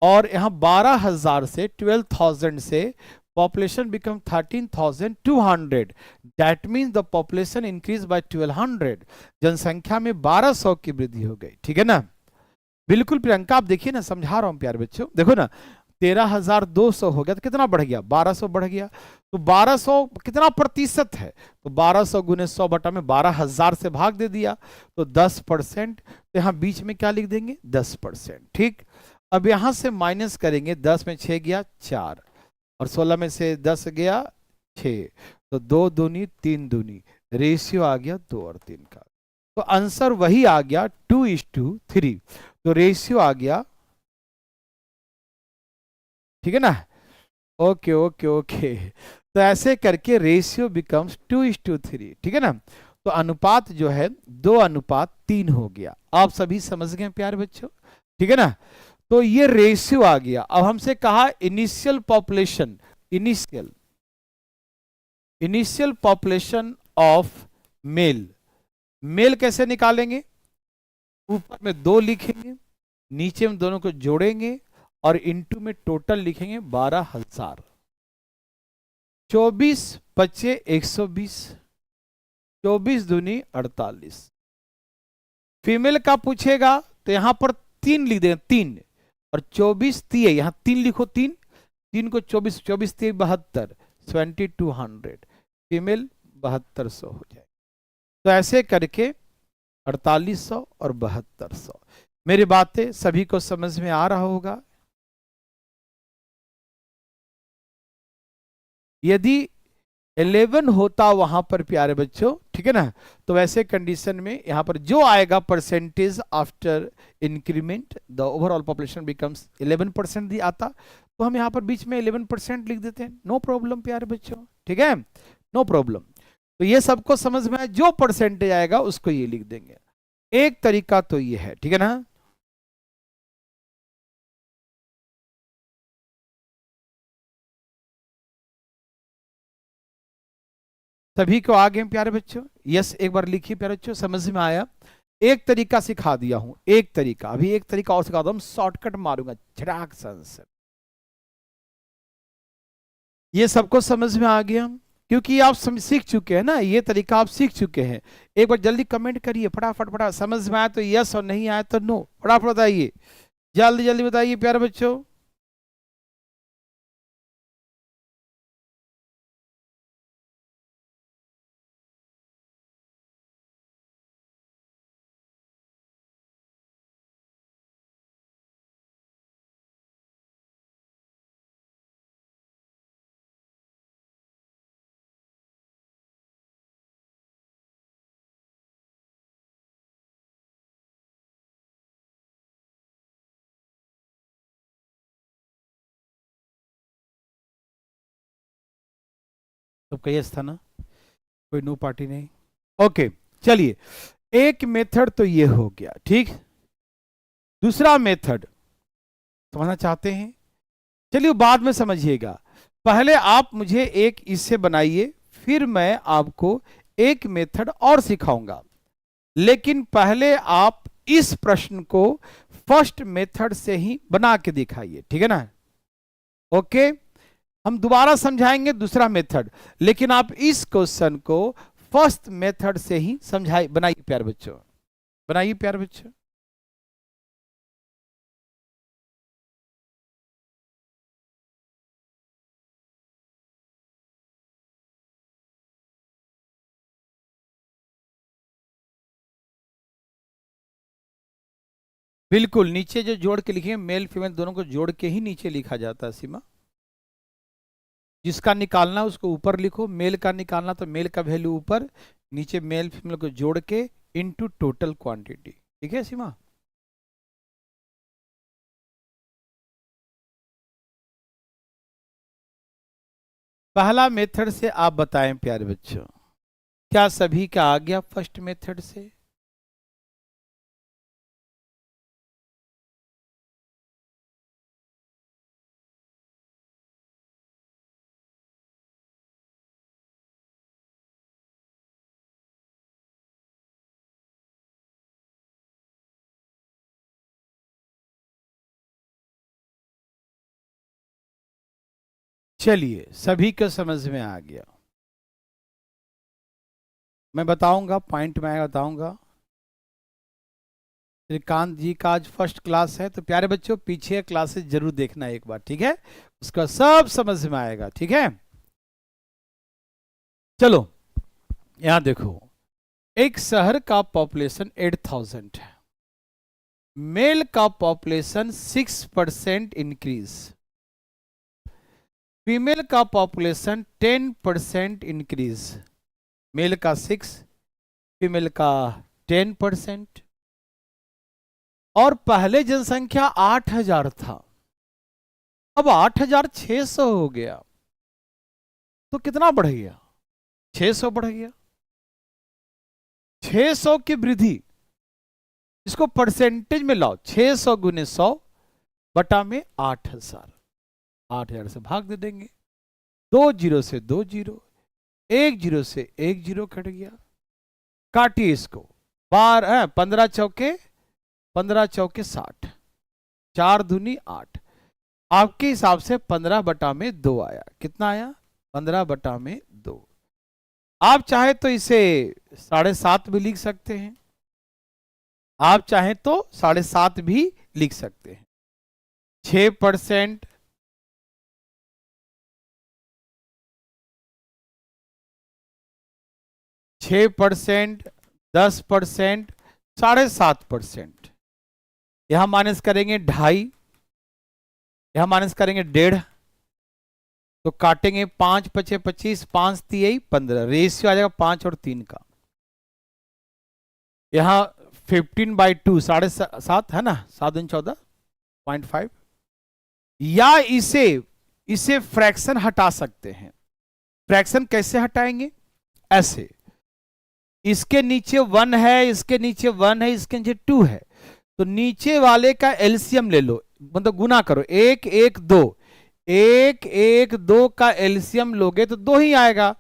और यहाँ 12,000 से 12,000 से population become 13,200, that means the population increased by 1200, जनसंख्या में 1200 की वृद्धि हो गई, ठीक है ना। बिल्कुल प्रियंका आप देखिए ना, समझा रहा हूं प्यारे बच्चों, देखो ना 13,200 हो गया, तो कितना बढ़ गया 1200 बढ़ गया, तो 1200 कितना प्रतिशत है, तो 1200 गुने 100 बटा में 12,000 से भाग दे दिया, तो 10%, तो यहाँ बीच में क्या लिख देंगे 10%, ठीक। अब यहां से माइनस करेंगे, 10 में 6 गया 4, और 16 में से 10 गया 6, तो 2 दूनी 3 दूनी, रेशियो आ गया 2 और 3 का, तो आंसर वही आ गया 2:3, तो रेशियो आ गया, ठीक है ना। ओके ओके ओके, तो ऐसे करके रेशियो बिकम्स 2:3, ठीक है ना। तो अनुपात जो है 2:3 हो गया, आप सभी समझ गए प्यारे बच्चों, ठीक है ना। तो ये रेशियो आ गया। अब हमसे कहा initial population, initial population of male, male कैसे निकालेंगे, ऊपर में 2 लिखेंगे, नीचे में दोनों को जोड़ेंगे और इनटू में टोटल लिखेंगे 12,000, 24 पचे 120, 24 दूनी 48। फीमेल का पूछेगा तो यहां पर 3 लिख दें, 3 और 24 3 है, यहाँ 3 लिखो, 3 को 24, 24 3 72, 2200, फीमेल 7200 हो जाए। तो ऐसे करके 4800 और 7200, मेरी बातें सभी को समझ में आ रहा होगा। यदि 11 होता वहां पर प्यारे बच्चों, ठीक है ना। तो वैसे कंडीशन में यहां पर जो आएगा percentage after increment the overall population becomes 11% आता, तो हम यहां पर बीच में 11% लिख देते हैं, नो प्रॉब्लम प्यारे बच्चों, ठीक है, नो प्रॉब्लम। तो ये सबको समझ में आया, जो परसेंटेज आएगा उसको ये लिख देंगे। एक तरीका तो ये है, ठीक है ना। सभी को आ गए प्यारे बच्चों? यस, एक बार लिखिए प्यारे बच्चों, समझ में आया। एक तरीका सिखा दिया हूं, एक तरीका, अभी एक तरीका और सिखा दो, हम शॉर्टकट मारूंगा झटाक से आंसर। ये सबको समझ में आ गया, क्योंकि आप सीख चुके हैं ना, ये तरीका आप सीख चुके हैं। एक बार जल्दी कमेंट करिए फटाफट फटाफट, समझ में आया तो यस और नहीं आया तो नो, फटाफट बताइए, जल्दी जल्दी बताइए प्यारे बच्चों। तो कही था ना, कोई नो पार्टी नहीं। ओके, चलिए, एक मेथड तो ये हो गया, ठीक। दूसरा मेथड समझना चाहते हैं, चलिए बाद में समझिएगा, पहले आप मुझे एक इससे बनाइए, फिर मैं आपको एक मेथड और सिखाऊंगा। लेकिन पहले आप इस प्रश्न को फर्स्ट मेथड से ही बना के दिखाइए, ठीक है ना। ओके, हम दोबारा समझाएंगे दूसरा मेथड, लेकिन आप इस क्वेश्चन को फर्स्ट मेथड से ही समझाइए, बनाइए प्यारे बच्चों, बनाइए प्यारे बच्चों। बिल्कुल, नीचे जो जोड़ के लिखे मेल फीमेल दोनों को जोड़ के ही नीचे लिखा जाता है सीमा। जिसका निकालना उसको ऊपर लिखो, मेल का निकालना तो मेल का वैल्यू ऊपर, नीचे मेल फीमेल को जोड़ के इनटू टोटल क्वांटिटी, ठीक है सीमा। पहला मेथड से आप बताएं प्यारे बच्चों, क्या सभी का आ गया फर्स्ट मेथड से? चलिए, सभी को समझ में आ गया। मैं बताऊंगा, पॉइंट में बताऊंगा। श्रीकांत जी का आज फर्स्ट क्लास है, तो प्यारे बच्चों पीछे क्लासेस जरूर देखना एक बार, ठीक है, उसका सब समझ में आएगा, ठीक है। चलो यहां देखो, एक शहर का पॉपुलेशन 8000 है, मेल का पॉपुलेशन 6% इंक्रीज, फीमेल का पॉपुलेशन 10% इंक्रीज, मेल का 6, फीमेल का 10%, और पहले जनसंख्या 8000 था, अब 8600 हो गया, तो कितना बढ़ गया? 600 बढ़ गया। 600 की वृद्धि, इसको परसेंटेज में लाओ, 600 गुने 100 बटा में 8000, 8000 से भाग दे देंगे, 2 जीरो से 2 जीरो, 1 जीरो से 1 जीरो कट गया, काटिए इसको, 15 चौके 60, 4 दूनी 8, आपके हिसाब से 15 बटा में 2 आया, कितना आया? 15 बटा में 2। आप चाहे तो इसे 7.5 भी लिख सकते हैं, आप चाहें तो 7.5 भी लिख सकते हैं। 6%, 6%, 10%, 7.5%, यहां माइनस करेंगे 2.5, यहां माइनस करेंगे 1.5, तो काटेंगे 5 पचे 25, 5 तिहाई 15, रेशियो आ जाएगा 5 और 3 का। यहाँ 15/2 7.5 है ना, 7 दूनी 14.5। या इसे फ्रैक्शन हटा सकते हैं। फ्रैक्शन कैसे हटाएंगे? ऐसे, इसके नीचे 1 है, इसके नीचे 1 है, इसके नीचे 2 है, तो नीचे वाले का एलसीएम ले लो, मतलब गुना करो। 1 1 2, 1 1 2 का एलसीएम लोगे तो 2 ही आएगा,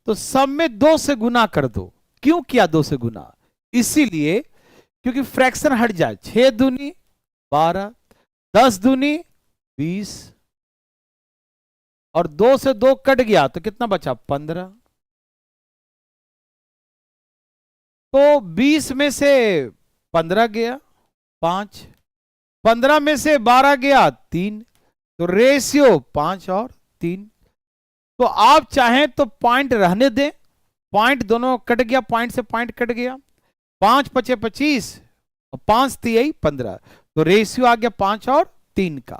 तो सब में 2 से गुना कर दो। क्यों किया 2 से गुना? इसीलिए क्योंकि फ्रैक्शन हट जाए। 6 दूनी 12, 10 दूनी 20, और 2 से 2 कट गया तो कितना बचा? 15। तो 20 में से 15 गया 5, 15 में से 12 गया 3, तो रेशियो 5 और 3। तो आप चाहें तो पॉइंट रहने दें, पॉइंट दोनों कट गया, पॉइंट से पॉइंट कट गया। 5 पचे 25 और 5 तिहाई 15, तो रेशियो आ गया 5 और 3 का।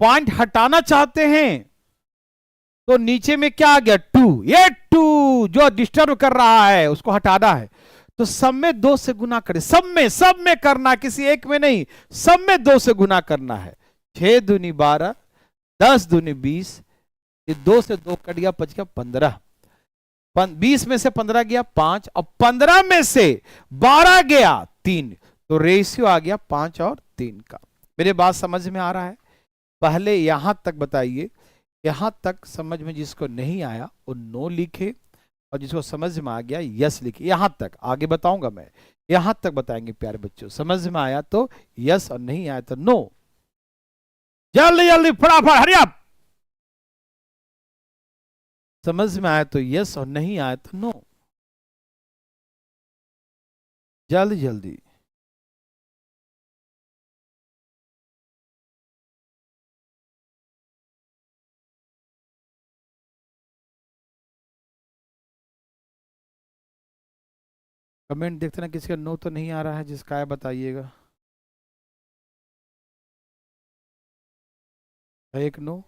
पॉइंट हटाना चाहते हैं तो नीचे में क्या आ गया? 2। ये 2 जो डिस्टर्ब कर रहा है उसको हटाना है, तो सब में 2 से गुना करें। सब में करना, किसी एक में नहीं, सब में 2 से गुना करना है। 6 दूनी 12, 10 दूनी 20, ये 2 से 2 कट गया, बच गया 15। 20 में से 15 गया 5, और 15 में से 12 गया 3, तो रेशियो आ गया 5 और 3 का। मेरे बात समझ में आ रहा है? पहले यहां तक बताइए, यहां तक समझ में जिसको नहीं आया वो नो लिखे, और जिसको समझ में आ गया यस लिखे। यहां तक आगे बताऊंगा मैं, यहां तक बताएंगे प्यारे बच्चों। समझ में आया तो यस और नहीं आया तो नो। जल्दी जल्दी फटाफट, हरी अप। समझ में आया तो यस और नहीं आया तो नो। जल्दी जल्दी। कमेंट देखते ना, किसी का नो तो नहीं आ रहा है, जिसका है बताइएगा। एक नो,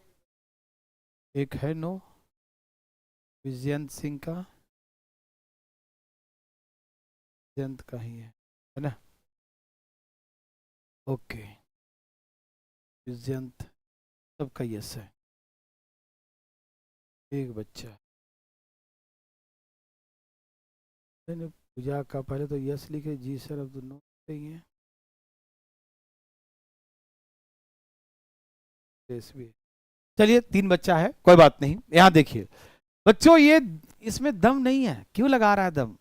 एक है नो, विजयंत सिंह का, विजयंत का ही है ना? ओके, विजयंत सबका यस है। एक बच्चा नहीं, पूजा का पहले तो यस लिखे, जी सर, अब तो नो सही है। यस भी है। चलिए 3 बच्चा है, कोई बात नहीं। यहां देखिए बच्चों, ये इसमें दम नहीं है, क्यों लगा रहा है दम?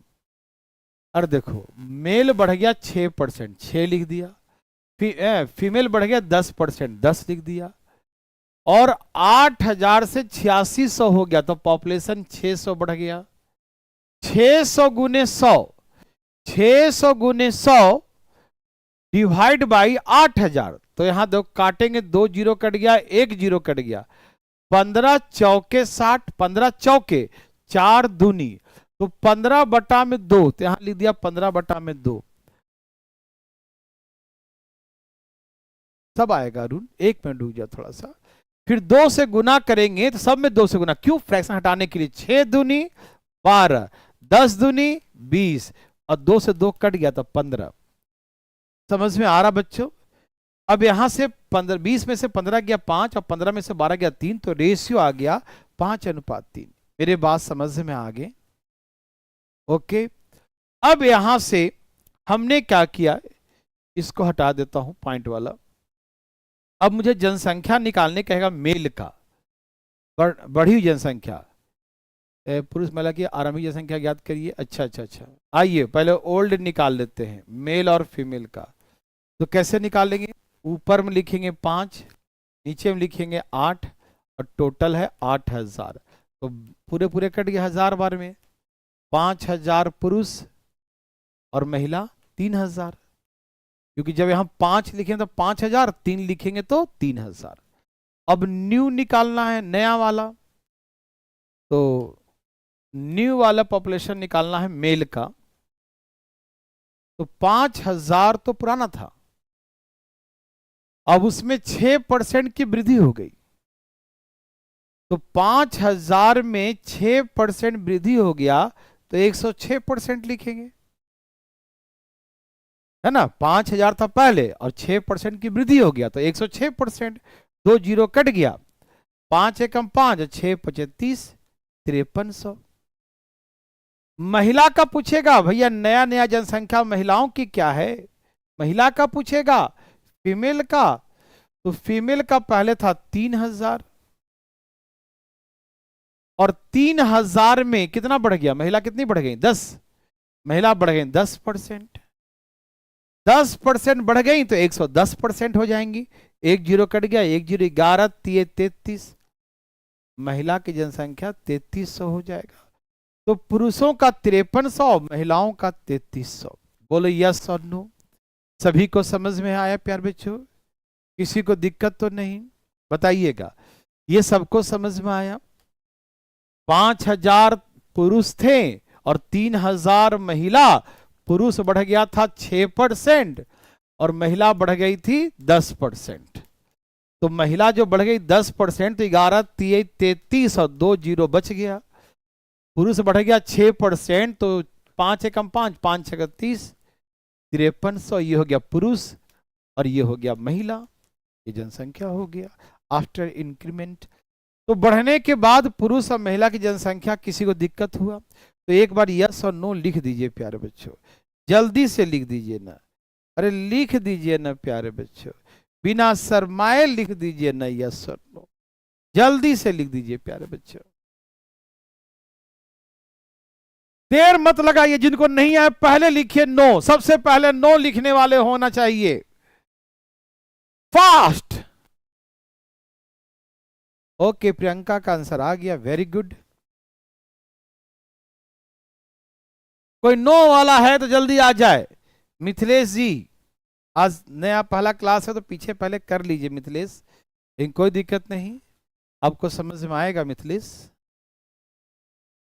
अरे देखो, मेल बढ़ गया 6%, 6 लिख दिया। फीमेल बढ़ गया 10%, 10 लिख दिया। और 8000 से 8600 हो गया, तो पॉपुलेशन 600 बढ़ गया। 600 गुने 100, 600 गुने 100 डिवाइड बाई 8000, तो यहां दो काटेंगे, 2 जीरो कट गया, 1 जीरो कट गया। 15 चौके 60, 15 चौके 4 दूनी, तो 15 बटा में 2, तो यहां लिख दिया 15 बटा में 2। सब आएगा अरुण, 1 मिनट रुक जा थोड़ा सा। फिर 2 से गुना करेंगे तो सब में 2 से गुना, क्यों? फ्रैक्शन हटाने के लिए। 6 दूनी 12, 10 दूनी 20, और 2 से 2 कट गया तो 15। समझ में आ रहा बच्चों? अब यहां से 15, 20 में से 15 गया 5, और 15 में से 12 गया 3, तो रेशियो आ गया 5:3। मेरे बात समझ में आ गए? ओके। अब यहां से हमने क्या किया, इसको हटा देता हूं पॉइंट वाला। अब मुझे जनसंख्या निकालने कहेगा मेल का, बढ़ी हुई जनसंख्या, पुरुष महिला की आरंभिक जनसंख्या ज्ञात करिए। अच्छा अच्छा अच्छा, आइए पहले ओल्ड निकाल लेते हैं, मेल और फीमेल का। तो कैसे निकालेंगे? ऊपर में लिखेंगे 5, नीचे में लिखेंगे 8, और टोटल है 8000, तो पूरे पूरे कट गए 1000 बार में। 5000 पुरुष और महिला 3000, क्योंकि जब यहां 5 लिखेंगे तो 5000, 3 लिखेंगे तो 3000। अब न्यू निकालना है, नया वाला, तो न्यू वाला पॉपुलेशन निकालना है मेल का। तो 5000 तो पुराना था, अब उसमें 6% की वृद्धि हो गई। तो 5000 में 6% वृद्धि हो गया तो 106% लिखेंगे, है ना। 5000 था पहले और 6% की वृद्धि हो गया तो 106%। 2 जीरो कट गया, 5 एकम 5, 6 पचे 30, 5300। महिला का पूछेगा भैया, नया नया जनसंख्या महिलाओं की क्या है, महिला का पूछेगा, फीमेल का। तो फीमेल का पहले था 3000 और 3000 में कितना बढ़ गया, महिला कितनी बढ़ गई 10, महिला बढ़ गई 10%। 10% बढ़ गई तो 110% हो जाएंगी। 1 जीरो कट गया, 1 जीरो 11, 33, महिला की जनसंख्या 3300 हो जाएगा। तो पुरुषों का 5300, महिलाओं का 3300। बोलो यस और नो। सभी को समझ में आया प्यार बच्चों, किसी को दिक्कत तो नहीं, बताइएगा। ये सबको समझ में आया। 5000 पुरुष थे और 3000 महिला। पुरुष बढ़ गया था 6% और महिला बढ़ गई थी 10%। तो महिला जो बढ़ गई 10% तो 11 33 और 2 जीरो बच गया। पुरुष बढ़ गया 6% तो 5 एकम 5, 5 छः 30, 5300। ये हो गया पुरुष और ये हो गया महिला, ये जनसंख्या हो गया आफ्टर इंक्रीमेंट। तो बढ़ने के बाद पुरुष और महिला की जनसंख्या, किसी को दिक्कत हुआ तो एक बार यस और नो लिख दीजिए प्यारे बच्चों, जल्दी से लिख दीजिए ना, अरे लिख दीजिए ना प्यारे बच्चों, बिना शर्माए लिख दीजिए ना यस और नो, जल्दी से लिख दीजिए प्यारे बच्चों, देर मत लगाइए। जिनको नहीं आए पहले लिखिए नो, सबसे पहले नो लिखने वाले होना चाहिए, फास्ट। ओके, प्रियंका का आंसर आ गया, वेरी गुड। कोई नो वाला है तो जल्दी आ जाए। मिथिलेश जी, आज नया पहला क्लास है तो पीछे पहले कर लीजिए मिथिलेश, लेकिन कोई दिक्कत नहीं, आपको समझ में आएगा मिथिलेश।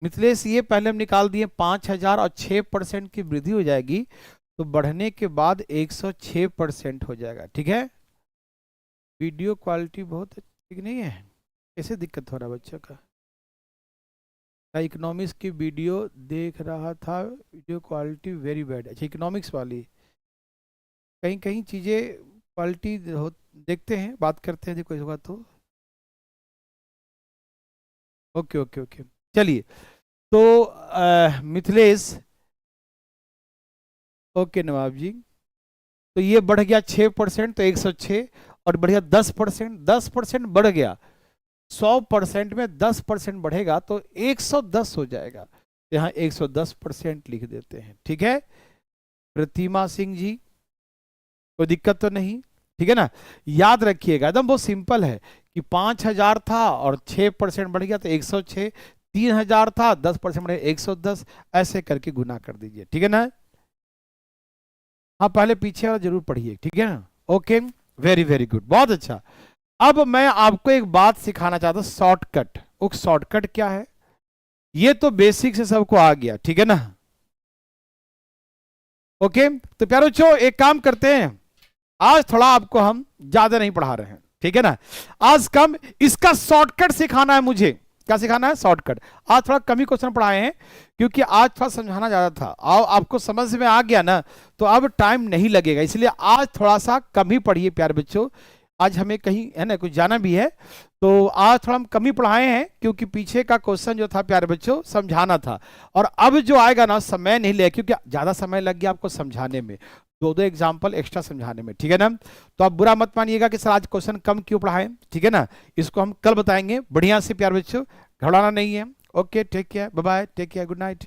मिथिलेश ये पहले हम निकाल दिए 5000 और 6% की वृद्धि हो जाएगी तो बढ़ने के बाद 106% हो जाएगा, ठीक है। वीडियो क्वालिटी बहुत ठीक नहीं है, कैसे दिक्कत हो रहा है बच्चों का। इकोनॉमिक्स की वीडियो देख रहा था, वीडियो क्वालिटी वेरी बैड। अच्छा, इकोनॉमिक्स वाली, कहीं कहीं चीज़ें क्वालिटी देखते हैं, बात करते हैं, कोई होगा तो। ओके ओके ओके, चलिए। तो मिथिलेश, ओके नवाब जी, तो ये बढ़ गया 6% तो 106 और बढ़ गया 10%, 10% बढ़ गया, 100% में 10% बढ़ेगा तो 110 हो जाएगा। यहाँ 110% लिख देते हैं, ठीक है। प्रतिमा सिंह जी, कोई दिक्कत तो नहीं, ठीक है ना। याद रखिएगा, एकदम बहुत सिंपल है कि 5000 था और 6% बढ़ गया तो 106, 3000 था 10% बढ़े 110, ऐसे करके गुना कर दीजिए, ठीक है ना। हाँ, पहले पीछे वाला जरूर पढ़िए, ठीक है ना। ओके, वेरी वेरी गुड, बहुत अच्छा। अब मैं आपको एक बात सिखाना चाहता हूं, शॉर्टकट। वो शॉर्टकट क्या है, ये तो बेसिक से सबको आ गया, ठीक है ना। ओके, तो प्यारे बच्चों एक काम करते हैं, आज थोड़ा आपको हम ज्यादा नहीं पढ़ा रहे हैं, ठीक है ना। आज कम, इसका शॉर्टकट सिखाना है मुझे। क्या सिखाना है, शॉर्टकट। आज थोड़ा कम ही क्वेश्चन पढ़ाए हैं क्योंकि आज थोड़ा समझाना ज्यादा था, आपको समझ में आ गया ना, तो अब टाइम नहीं लगेगा, इसलिए आज थोड़ा सा कम ही पढ़िए प्यारे बच्चों। आज हमें कहीं है ना कुछ जाना भी है, तो आज थोड़ा हम कम ही पढ़ाए हैं क्योंकि पीछे का क्वेश्चन जो था प्यारे बच्चों समझाना था, और अब जो आएगा ना समय नहीं लगेगा क्योंकि ज्यादा समय लग गया आपको समझाने में, 2-2 एग्जाम्पल एक्स्ट्रा समझाने में, ठीक है ना। तो आप बुरा मत मानिएगा कि सर आज क्वेश्चन कम क्यों पढ़ाएं, ठीक है ना। इसको हम कल बताएंगे बढ़िया से प्यारे बच्चों, घबराना नहीं है। Okay, take care, bye bye, take care, good night.